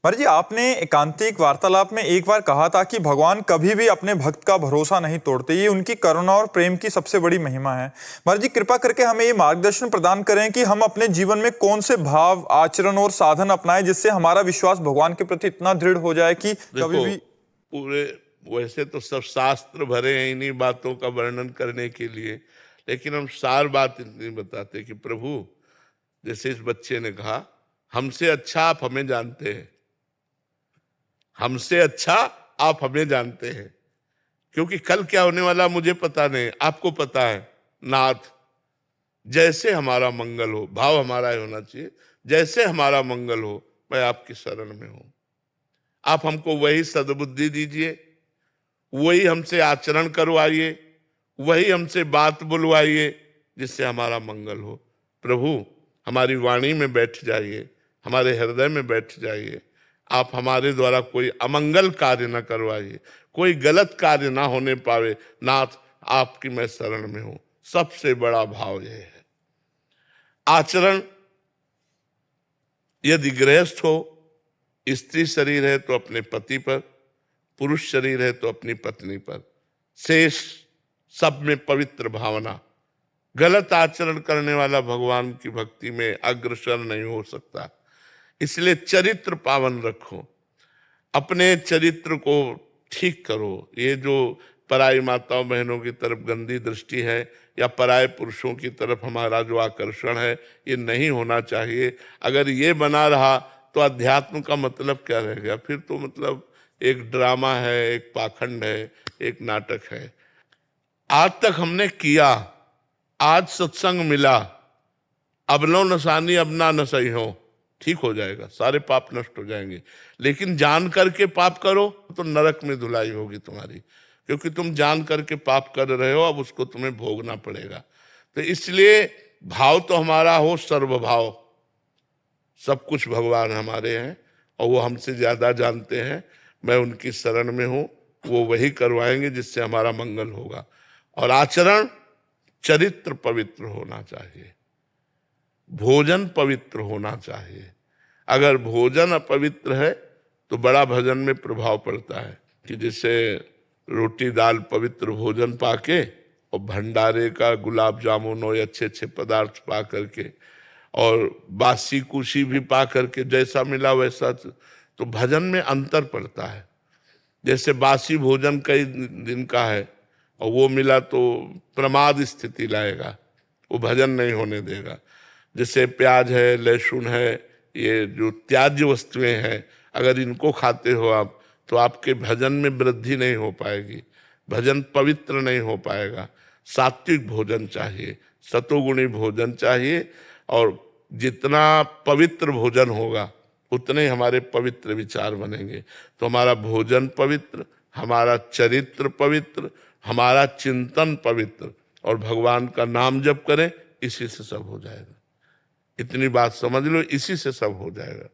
महाराज जी, आपने एकांतिक वार्तालाप में एक बार कहा था कि भगवान कभी भी अपने भक्त का भरोसा नहीं तोड़ते, ये उनकी करुणा और प्रेम की सबसे बड़ी महिमा है। महाराज जी, कृपा करके हमें ये मार्गदर्शन प्रदान करें कि हम अपने जीवन में कौन से भाव, आचरण और साधन अपनाएं जिससे हमारा विश्वास भगवान के प्रति इतना दृढ़ हो जाए कि कभी भी। पूरे वैसे तो सब शास्त्र भरे हैं इन्हीं बातों का वर्णन करने के लिए, लेकिन हम सार बात इतनी बताते कि प्रभु, जैसे इस बच्चे ने कहा, हमसे अच्छा आप हमें जानते हैं, हमसे अच्छा आप हमें जानते हैं, क्योंकि कल क्या होने वाला मुझे पता नहीं, आपको पता है। नाथ, जैसे हमारा मंगल हो, भाव हमारा होना चाहिए, जैसे हमारा मंगल हो मैं आपकी शरण में हूं। आप हमको वही सद्बुद्धि दीजिए, वही हमसे आचरण करवाइए, वही हमसे बात बुलवाइए जिससे हमारा मंगल हो। प्रभु, हमारी वाणी में बैठ जाइए, हमारे हृदय में बैठ जाइए। आप हमारे द्वारा कोई अमंगल कार्य न करवाइए, कोई गलत कार्य ना होने पावे। नाथ, आपकी मैं शरण में हूं। सबसे बड़ा भाव यह है। आचरण, यदि गृहस्थ हो, स्त्री शरीर है तो अपने पति पर, पुरुष शरीर है तो अपनी पत्नी पर, शेष सब में पवित्र भावना। गलत आचरण करने वाला भगवान की भक्ति में अग्रसर नहीं हो सकता। इसलिए चरित्र पावन रखो, अपने चरित्र को ठीक करो। ये जो पराई माताओं बहनों की तरफ गंदी दृष्टि है या पराये पुरुषों की तरफ हमारा जो आकर्षण है, ये नहीं होना चाहिए। अगर ये बना रहा तो अध्यात्म का मतलब क्या रह गया? फिर तो मतलब एक ड्रामा है, एक पाखंड है, एक नाटक है। आज तक हमने किया, आज सत्संग मिला, अब लो नसानी अब ना नसई हो, ठीक हो जाएगा, सारे पाप नष्ट हो जाएंगे। लेकिन जान करके पाप करो तो नरक में धुलाई होगी तुम्हारी, क्योंकि तुम जान करके पाप कर रहे हो, अब उसको तुम्हें भोगना पड़ेगा। तो इसलिए भाव तो हमारा हो सर्वभाव, सब कुछ भगवान हमारे हैं और वो हमसे ज्यादा जानते हैं। मैं उनकी शरण में हूं, वो वही करवाएंगे जिससे हमारा मंगल होगा। और आचरण, चरित्र पवित्र होना चाहिए, भोजन पवित्र होना चाहिए। अगर भोजन अपवित्र है तो बड़ा भजन में प्रभाव पड़ता है कि जैसे रोटी दाल पवित्र भोजन पाके और भंडारे का गुलाब जामुन और अच्छे अच्छे पदार्थ पा करके और बासी कुशी भी पा करके जैसा मिला वैसा, तो भजन में अंतर पड़ता है। जैसे बासी भोजन कई दिन का है और वो मिला तो प्रमाद स्थिति लाएगा, वो भजन नहीं होने देगा। जैसे प्याज है, लहसुन है, ये जो त्याज्य वस्तुएं हैं, अगर इनको खाते हो आप तो आपके भजन में वृद्धि नहीं हो पाएगी, भजन पवित्र नहीं हो पाएगा। सात्विक भोजन चाहिए, सतोगुणी भोजन चाहिए, और जितना पवित्र भोजन होगा उतने हमारे पवित्र विचार बनेंगे। तो हमारा भोजन पवित्र, हमारा चरित्र पवित्र, हमारा चिंतन पवित्र, और भगवान का नाम जप करें, इसी से सब हो जाएगा। इतनी बात समझ लो, इसी से सब हो जाएगा।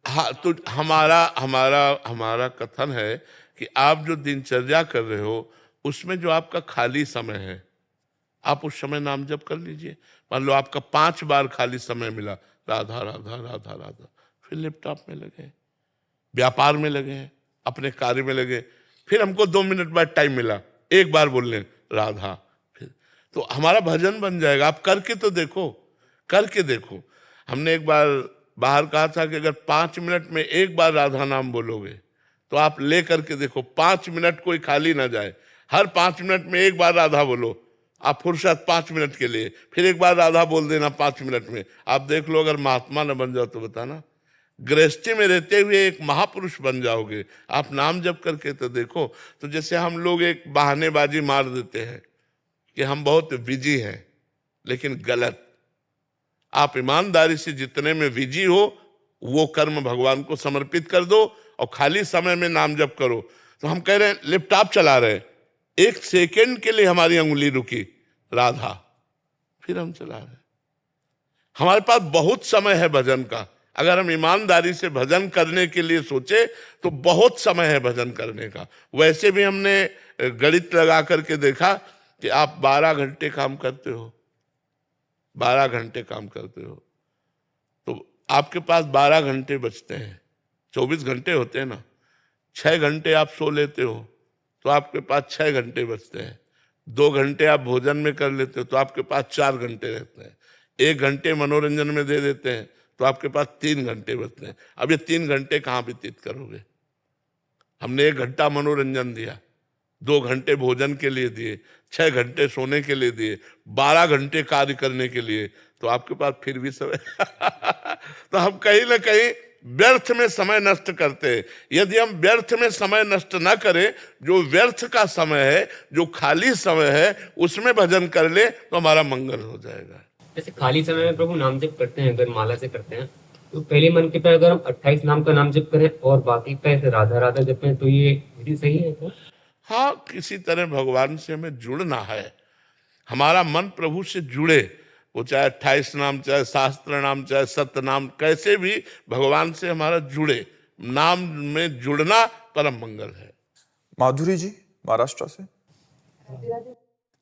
हाँ, तो हमारा कथन है कि आप जो दिनचर्या कर रहे हो उसमें जो आपका खाली समय है आप उस समय नाम जप कर लीजिए। मान लो आपका 5 बार खाली समय मिला, राधा राधा राधा राधा, फिर लैपटॉप में लगे, व्यापार में लगे हैं, अपने कार्य में लगे। फिर हमको 2 मिनट बाद टाइम मिला, एक बार बोल लें राधा, फिर तो हमारा भजन बन जाएगा। आप करके तो देखो, करके देखो। हमने एक बार बाहर कहा था कि अगर 5 मिनट में एक बार राधा नाम बोलोगे तो आप ले करके देखो, 5 मिनट कोई खाली ना जाए। हर 5 मिनट में एक बार राधा बोलो, आप फुर्सत 5 मिनट के लिए, फिर एक बार राधा बोल देना 5 मिनट में। आप देख लो, अगर महात्मा न बन जाओ तो बताना, गृहस्थी में रहते हुए एक महापुरुष बन जाओगे। आप नाम जप करके तो देखो। तो जैसे हम लोग एक बहानेबाजी मार देते हैं कि हम बहुत बिजी हैं, लेकिन गलत। आप ईमानदारी से जितने में बिजी हो वो कर्म भगवान को समर्पित कर दो और खाली समय में नाम जप करो। तो हम कह रहे हैं लैपटॉप चला रहे, 1 सेकंड के लिए हमारी अंगुली रुकी, राधा, फिर हम चला रहे। हमारे पास बहुत समय है भजन का। अगर हम ईमानदारी से भजन करने के लिए सोचे तो बहुत समय है भजन करने का। वैसे भी हमने गणित लगा करके देखा कि आप 12 घंटे काम करते हो, 12 घंटे काम करते हो, तो आपके पास 12 घंटे बचते हैं। 24 घंटे होते हैं ना, 6 घंटे आप सो लेते हो तो आपके पास 6 घंटे बचते हैं। 2 घंटे आप भोजन में कर लेते हो तो आपके पास 4 घंटे रहते हैं। 1 घंटे मनोरंजन में दे देते हैं तो आपके पास 3 घंटे बचते हैं। अब ये 3 घंटे कहाँ व्यतीत करोगे? हमने 1 घंटा मनोरंजन दिया, 2 घंटे भोजन के लिए दिए, 6 घंटे सोने के लिए दिए, 12 घंटे कार्य करने के लिए, तो आपके पास फिर भी समय तो हम कहीं ना कहीं व्यर्थ में समय नष्ट करते हैं। यदि हम व्यर्थ में समय नष्ट ना करें, जो व्यर्थ का समय है, जो खाली समय है, उसमें भजन कर ले तो हमारा मंगल हो जाएगा। जैसे खाली समय में प्रभु नाम जप करते हैं, अगर माला से करते हैं तो पहले मन के पे अगर हम 28 नाम का नाम जप करें और बाकी पे राधा राधा जपें तो ये विधि सही है क्या? हाँ, किसी तरह भगवान से हमें जुड़ना है, हमारा मन प्रभु से जुड़े, वो चाहे 28 नाम, चाहे शास्त्र नाम, चाहे सत्य नाम, कैसे भी भगवान से हमारा जुड़े। नाम में जुड़ना परम मंगल है। माधुरी जी महाराष्ट्र से।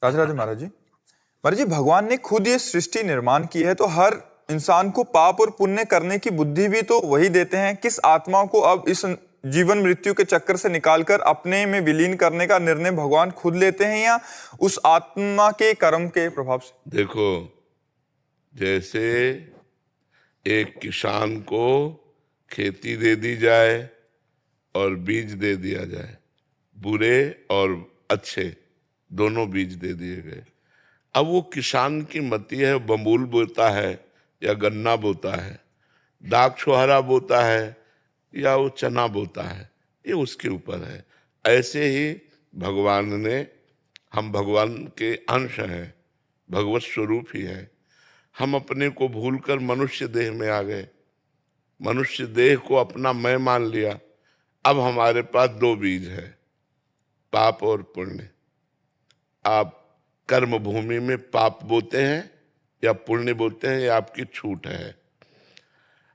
राधे राधे महाराज जी। महाराज जी, भगवान ने खुद ये सृष्टि निर्माण की है तो हर इंसान को पाप और पुण्य करने की बुद्धि भी तो वही देते हैं। किस आत्मा को अब इस जीवन मृत्यु के चक्कर से निकालकर अपने में विलीन करने का निर्णय भगवान खुद लेते हैं या उस आत्मा के कर्म के प्रभाव से? देखो, जैसे एक किसान को खेती दे दी जाए और बीज दे दिया जाए, बुरे और अच्छे दोनों बीज दे दिए गए। अब वो किसान की मति है, बबूल बोता है या गन्ना बोता है, दाग छुहारा बोता है या वो चना बोता है, ये उसके ऊपर है। ऐसे ही भगवान ने, हम भगवान के अंश हैं, भगवत स्वरूप ही है। हम अपने को भूलकर मनुष्य देह में आ गए, मनुष्य देह को अपना मैं मान लिया। अब हमारे पास 2 बीज है, पाप और पुण्य। आप कर्म भूमि में पाप बोते हैं या पुण्य बोते हैं, ये आपकी छूट है।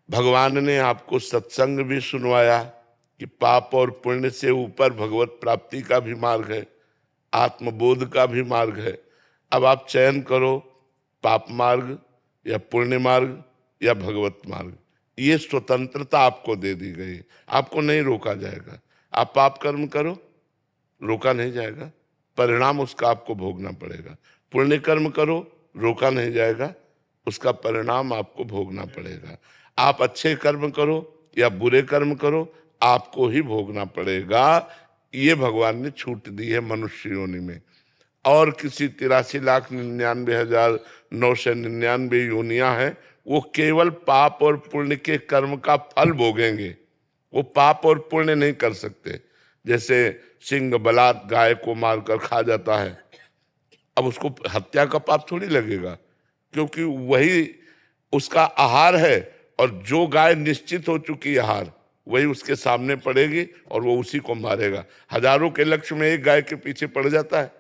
भगवान ने आपको सत्संग भी सुनवाया कि पाप और पुण्य से ऊपर भगवत प्राप्ति का भी मार्ग है, आत्मबोध का भी मार्ग है। अब आप चयन करो, पाप मार्ग या पुण्य मार्ग या भगवत मार्ग। ये स्वतंत्रता आपको दे दी गई, आपको नहीं रोका जाएगा। आप पाप कर्म करो, रोका नहीं जाएगा, परिणाम उसका आपको भोगना पड़ेगा। पुण्य कर्म करो, रोका नहीं जाएगा, उसका परिणाम आपको भोगना पड़ेगा। आप अच्छे कर्म करो या बुरे कर्म करो, आपको ही भोगना पड़ेगा। ये भगवान ने छूट दी है मनुष्य योनि में। और किसी 83,99,999 योनियां हैं, वो केवल पाप और पुण्य के कर्म का फल भोगेंगे, वो पाप और पुण्य नहीं कर सकते। जैसे सिंह बलात् गाय को मारकर खा जाता है, अब उसको हत्या का पाप थोड़ी लगेगा, क्योंकि वही उसका आहार है। और जो गाय निश्चित हो चुकी आहार, वही उसके सामने पड़ेगी और वो उसी को मारेगा। हजारों के लक्ष्य में एक गाय के पीछे पड़ जाता है,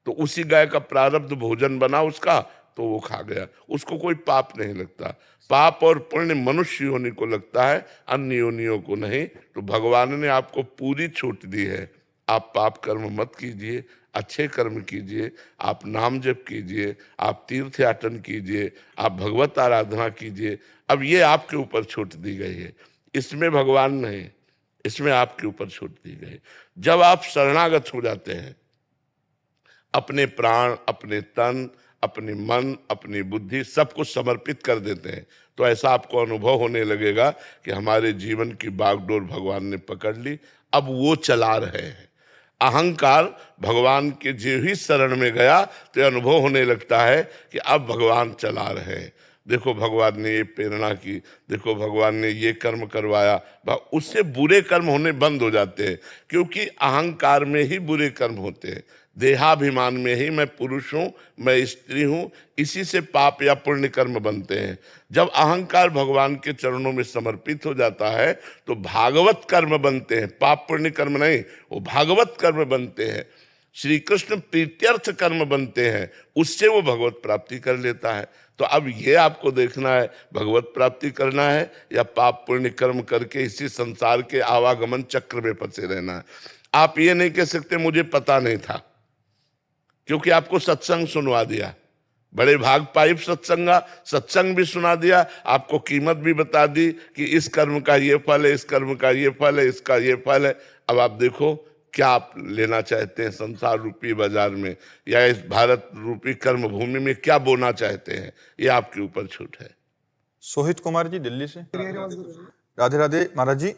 तो उसी गाय का प्रारब्ध भोजन बना उसका, तो वो खा गया, उसको कोई पाप नहीं लगता। पाप और पुण्य मनुष्य योनि को लगता है, अन्य योनियों को नहीं। तो भगवान ने आपको पूरी छूट दी है, आप पाप कर्म मत कीजिए, अच्छे कर्म कीजिए, आप नाम जप कीजिए, आप तीर्थ याटन कीजिए, आप भगवत आराधना कीजिए। अब ये आपके ऊपर छूट दी गई है, इसमें भगवान नहीं, इसमें आपके ऊपर छूट दी गई। जब आप शरणागत हो जाते हैं, अपने प्राण, अपने तन, अपने मन, अपनी बुद्धि सब कुछ समर्पित कर देते हैं, तो ऐसा आपको अनुभव होने लगेगा कि हमारे जीवन की बागडोर भगवान ने पकड़ ली, अब वो चला रहे हैं। अहंकार भगवान के जो ही शरण में गया तो ये अनुभव होने लगता है कि अब भगवान चला रहे हैं। देखो भगवान ने ये प्रेरणा की, देखो भगवान ने ये कर्म करवाया, उससे बुरे कर्म होने बंद हो जाते हैं, क्योंकि अहंकार में ही बुरे कर्म होते हैं। देहाभिमान में ही मैं पुरुष हूं, मैं स्त्री हूं, इसी से पाप या पुण्य कर्म बनते हैं। जब अहंकार भगवान के चरणों में समर्पित हो जाता है तो भागवत कर्म बनते हैं, पाप पुण्य कर्म नहीं, वो भागवत कर्म बनते हैं, श्री कृष्ण प्रीत्यर्थ कर्म बनते हैं, उससे वो भगवत प्राप्ति कर लेता है। तो अब ये आपको देखना है, भगवत प्राप्ति करना है या पाप पुण्य कर्म करके इसी संसार के आवागमन चक्र में फंसे रहना है। आप ये नहीं कह सकते मुझे पता नहीं था, क्योंकि आपको सत्संग सुनवा दिया, बड़े भाग पाइप सत्संग भी सुना दिया, आपको कीमत भी बता दी कि इस कर्म का ये फल है, इस कर्म का ये फल है, इसका ये फल है। अब आप देखो क्या आप लेना चाहते हैं संसार रूपी बाजार में, या इस भारत रूपी कर्म भूमि में क्या बोना चाहते हैं, ये आपके ऊपर छूट है। सोहित कुमार जी दिल्ली से। राधे राधे महाराज जी।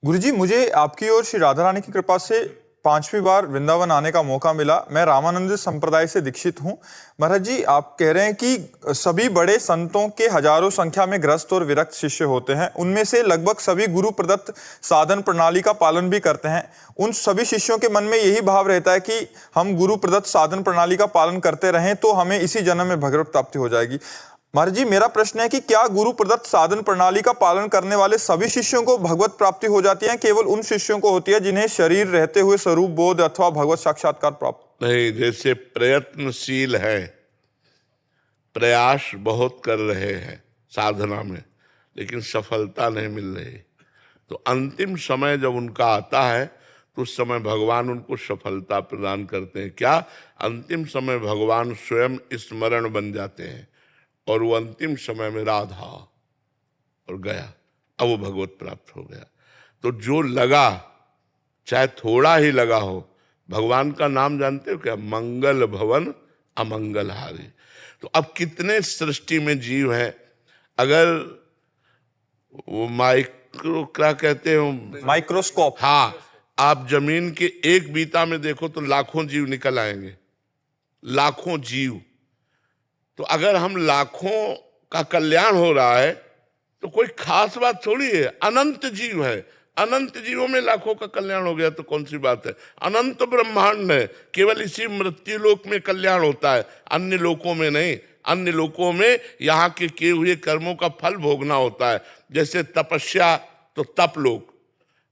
गुरु जी, मुझे आपकी और श्री राधा रानी की कृपा से 5वीं बार वृंदावन आने का मौका मिला। मैं रामानंद संप्रदाय से दीक्षित हूँ। महाराज जी, आप कह रहे हैं कि सभी बड़े संतों के हजारों संख्या में ग्रस्त और विरक्त शिष्य होते हैं, उनमें से लगभग सभी गुरु प्रदत्त साधन प्रणाली का पालन भी करते हैं। उन सभी शिष्यों के मन में यही भाव रहता है कि हम गुरु प्रदत्त साधन प्रणाली का पालन करते रहें तो हमें इसी जन्म में भगवत प्राप्ति हो जाएगी। महाराज जी, मेरा प्रश्न है कि क्या गुरु प्रदत्त साधन प्रणाली का पालन करने वाले सभी शिष्यों को भगवत प्राप्ति हो जाती है, केवल उन शिष्यों को होती है जिन्हें शरीर रहते हुए स्वरूप बोध अथवा भगवत साक्षात्कार प्राप्त? नहीं, जैसे प्रयत्नशील है, प्रयास बहुत कर रहे हैं साधना में, लेकिन सफलता नहीं मिल रही, तो अंतिम समय जब उनका आता है तो उस समय भगवान उनको सफलता प्रदान करते हैं। क्या? अंतिम समय भगवान स्वयं स्मरण बन जाते हैं और वो अंतिम समय में राधा और गया, अब वो भगवत प्राप्त हो गया। तो जो लगा, चाहे थोड़ा ही लगा हो, भगवान का नाम जानते हो क्या? मंगल भवन अमंगल हारी। तो अब कितने सृष्टि में जीव हैं, अगर वो माइक्रो क्या कहते हो, माइक्रोस्कोप, हाँ, आप जमीन के एक बीता में देखो तो लाखों जीव निकल आएंगे, लाखों जीव। तो अगर हम लाखों का कल्याण हो रहा है तो कोई खास बात थोड़ी है, अनंत जीव है, अनंत जीवों में लाखों का कल्याण हो गया तो कौन सी बात है। अनंत ब्रह्मांड है, केवल इसी मृत्यु लोक में कल्याण होता है, अन्य लोकों में नहीं। अन्य लोकों में यहाँ के किए हुए कर्मों का फल भोगना होता है। जैसे तपस्या तो तप लोक,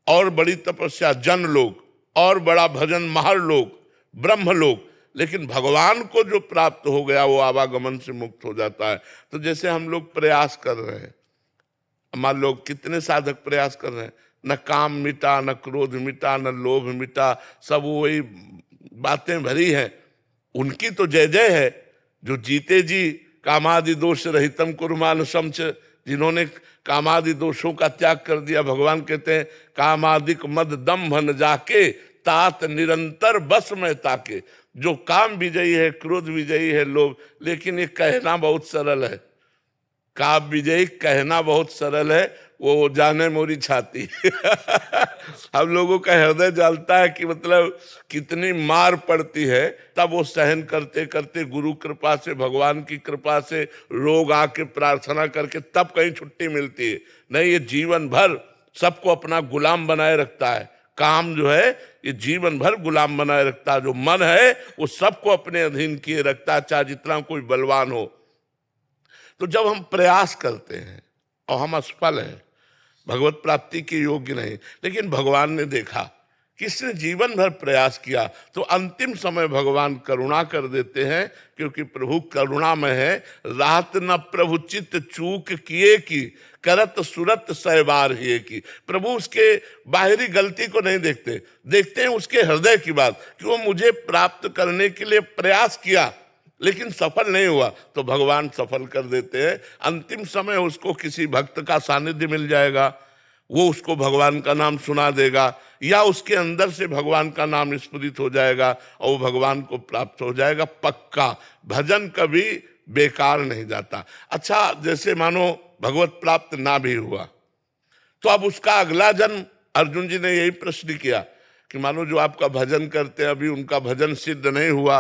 और बड़ी तपस्या जन लोक, और बड़ा भजन महर लोक, ब्रह्म लोक। लेकिन भगवान को जो प्राप्त हो गया वो आवागमन से मुक्त हो जाता है। तो जैसे हम लोग प्रयास कर रहे हैं, मान लो कितने साधक प्रयास कर रहे हैं, न काम मिटा, न क्रोध मिटा, न लोभ मिटा, सब वही बातें भरी हैं। उनकी तो जय जय है, जो जीते जी कामादि दोष रहितम कुर्मान समच, जिन्होंने कामादि दोषों का त्याग कर दिया। भगवान कहते हैं कामादिक मद दम्भ न जाके तात निरंतर बस में ताके। जो काम विजयी है, क्रोध विजयी है लोग, लेकिन ये कहना बहुत सरल है, काम विजयी कहना बहुत सरल है, वो जाने मोरी छाती। हम लोगों का हृदय जानता है कि मतलब कितनी मार पड़ती है, तब वो सहन करते करते गुरु कृपा से, भगवान की कृपा से, रोग आके प्रार्थना करके तब कहीं छुट्टी मिलती है। नहीं, ये जीवन भर सबको अपना गुलाम बनाए रखता है। काम जो है ये जीवन भर गुलाम बनाए रखता है। जो मन है वो सबको अपने अधीन किए रखता है, चाहे जितना कोई बलवान हो। तो जब हम प्रयास करते हैं और हम असफल हैं, भगवत प्राप्ति के योग्य नहीं, लेकिन भगवान ने देखा किसने जीवन भर प्रयास किया, तो अंतिम समय भगवान करुणा कर देते हैं, क्योंकि प्रभु करुणामय है। रात न प्रभु चित्त चूक किए की, करत सुरत सहबार हिए की। प्रभु उसके बाहरी गलती को नहीं देखते, देखते हैं उसके हृदय की बात, कि वो मुझे प्राप्त करने के लिए प्रयास किया लेकिन सफल नहीं हुआ, तो भगवान सफल कर देते हैं। अंतिम समय उसको किसी भक्त का सानिध्य मिल जाएगा, वो उसको भगवान का नाम सुना देगा, या उसके अंदर से भगवान का नाम स्फुरित हो जाएगा और वो भगवान को प्राप्त हो जाएगा पक्का। भजन कभी बेकार नहीं जाता। अच्छा, जैसे मानो भगवत प्राप्त ना भी हुआ, तो अब उसका अगला जन्म, अर्जुन जी ने यही प्रश्न किया कि मानो जो आपका भजन करते हैं, अभी उनका भजन सिद्ध नहीं हुआ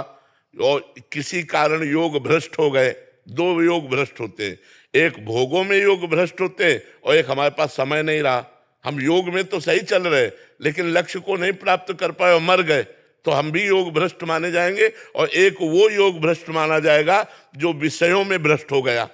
और किसी कारण योग भ्रष्ट हो गए। दो योग भ्रष्ट होते हैं, एक भोगों में योग भ्रष्ट होते हैं और एक हमारे पास समय नहीं रहा। हम योग में तो सही चल रहे लेकिन लक्ष्य को नहीं प्राप्त कर पाए और मर गए, तो हम भी योग भ्रष्ट माने जाएंगे। और एक वो योग भ्रष्ट माना जाएगा जो विषयों में भ्रष्ट हो गया,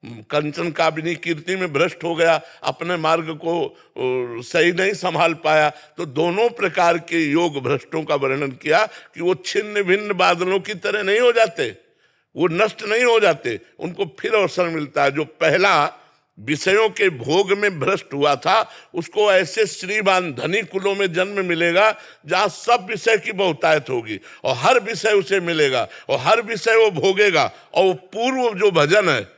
कंचन कामिनी कीर्ति में भ्रष्ट हो गया, अपने मार्ग को सही नहीं संभाल पाया। तो दोनों प्रकार के योग भ्रष्टों का वर्णन किया कि वो छिन्न भिन्न बादलों की तरह नहीं हो जाते, वो नष्ट नहीं हो जाते, उनको फिर अवसर मिलता है। जो पहला विषयों के भोग में भ्रष्ट हुआ था, उसको ऐसे श्रीमान धनी कुलों में जन्म मिलेगा जहां सब विषय की बहुतायत होगी और हर विषय उसे मिलेगा और हर विषय वो भोगेगा, और वो पूर्व जो भजन है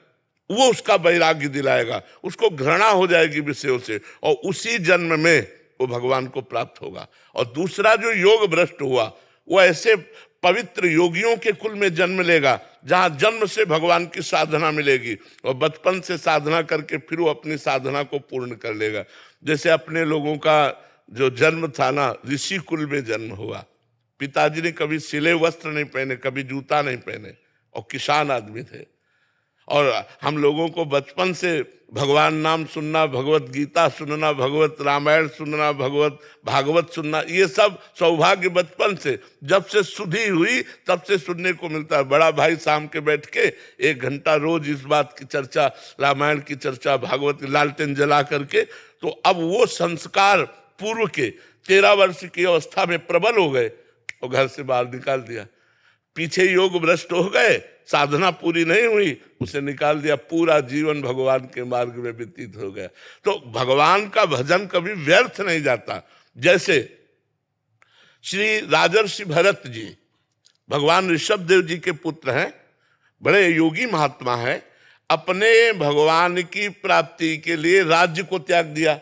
वो उसका वैराग्य दिलाएगा, उसको घृणा हो जाएगी विषयों से, और उसी जन्म में वो भगवान को प्राप्त होगा। और दूसरा जो योग भ्रष्ट हुआ, वो ऐसे पवित्र योगियों के कुल में जन्म लेगा जहां जन्म से भगवान की साधना मिलेगी और बचपन से साधना करके फिर वो अपनी साधना को पूर्ण कर लेगा। जैसे अपने लोगों का जो जन्म था ना, ऋषि कुल में जन्म हुआ, पिताजी ने कभी सिले वस्त्र नहीं पहने, कभी जूता नहीं पहने और किसान आदमी थे। और हम लोगों को बचपन से भगवान नाम सुनना, भगवत गीता सुनना, भगवत रामायण सुनना, भगवत भागवत सुनना, ये सब सौभाग्य बचपन से, जब से सुधी हुई तब से सुनने को मिलता है। बड़ा भाई शाम के बैठ के 1 घंटा रोज इस बात की चर्चा, रामायण की चर्चा, भागवत की लालटेन जला करके। तो अब वो संस्कार पूर्व के 13 वर्ष की अवस्था में प्रबल हो गए और घर से बाहर निकाल दिया। पीछे योग भ्रष्ट हो गए, साधना पूरी नहीं हुई, उसे निकाल दिया, पूरा जीवन भगवान के मार्ग में व्यतीत हो गया। तो भगवान का भजन कभी व्यर्थ नहीं जाता। जैसे श्री राजर्षि भरत जी भगवान ऋषभदेव जी के पुत्र हैं, बड़े योगी महात्मा हैं, अपने भगवान की प्राप्ति के लिए राज्य को त्याग दिया,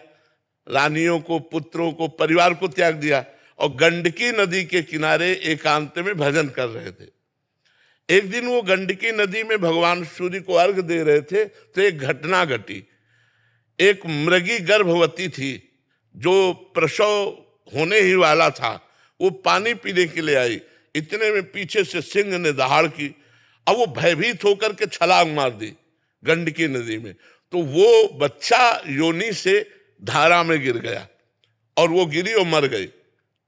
रानियों को, पुत्रों को, परिवार को त्याग दिया और गंडकी नदी के किनारे एकांत में भजन कर रहे थे। एक दिन वो गंडकी नदी में भगवान सूर्य को अर्घ दे रहे थे तो एक घटना घटी। एक मृगी गर्भवती थी जो प्रसव होने ही वाला था, वो पानी पीने के लिए आई, इतने में पीछे से सिंह ने दहाड़ की। अब वो भयभीत होकर के छलांग मार दी गंडकी नदी में, तो वो बच्चा योनि से धारा में गिर गया और वो गिरी और मर गई।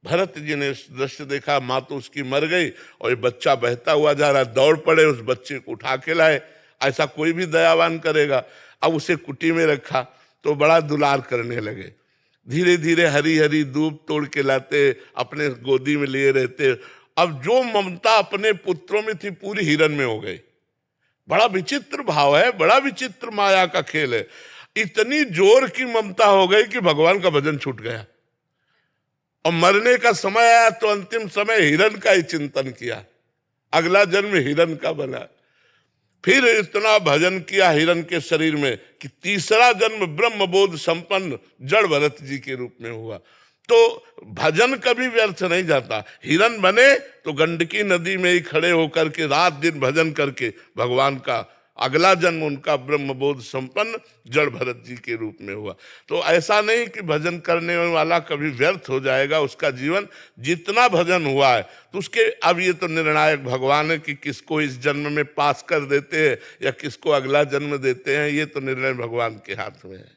भरत जी ने दृश्य देखा, माँ तो उसकी मर गई और ये बच्चा बहता हुआ जा रहा, दौड़ पड़े, उस बच्चे को उठा के लाए। ऐसा कोई भी दयावान करेगा। अब उसे कुटी में रखा तो बड़ा दुलार करने लगे। धीरे धीरे हरी हरी दूब तोड़ के लाते, अपने गोदी में लिए रहते। अब जो ममता अपने पुत्रों में थी पूरी हिरन में हो गई। बड़ा विचित्र भाव है, बड़ा विचित्र माया का खेल है। इतनी जोर की ममता हो गई कि भगवान का भजन छूट गया और मरने का समय आया तो अंतिम समय हिरन का ही चिंतन किया, अगला जन्म हिरन का बना। फिर इतना भजन किया हिरन के शरीर में कि तीसरा जन्म ब्रह्मबोध संपन्न जड़ भरत जी के रूप में हुआ। तो भजन कभी व्यर्थ नहीं जाता। हिरन बने तो गंडकी नदी में ही खड़े होकर के रात दिन भजन करके भगवान का अगला जन्म उनका ब्रह्मबोध संपन्न जड़ भरत जी के रूप में हुआ। तो ऐसा नहीं कि भजन करने वाला कभी व्यर्थ हो जाएगा उसका जीवन। जितना भजन हुआ है तो उसके अब ये तो निर्णायक भगवान है कि किसको इस जन्म में पास कर देते हैं या किसको अगला जन्म देते हैं, ये तो निर्णय भगवान के हाथ में है।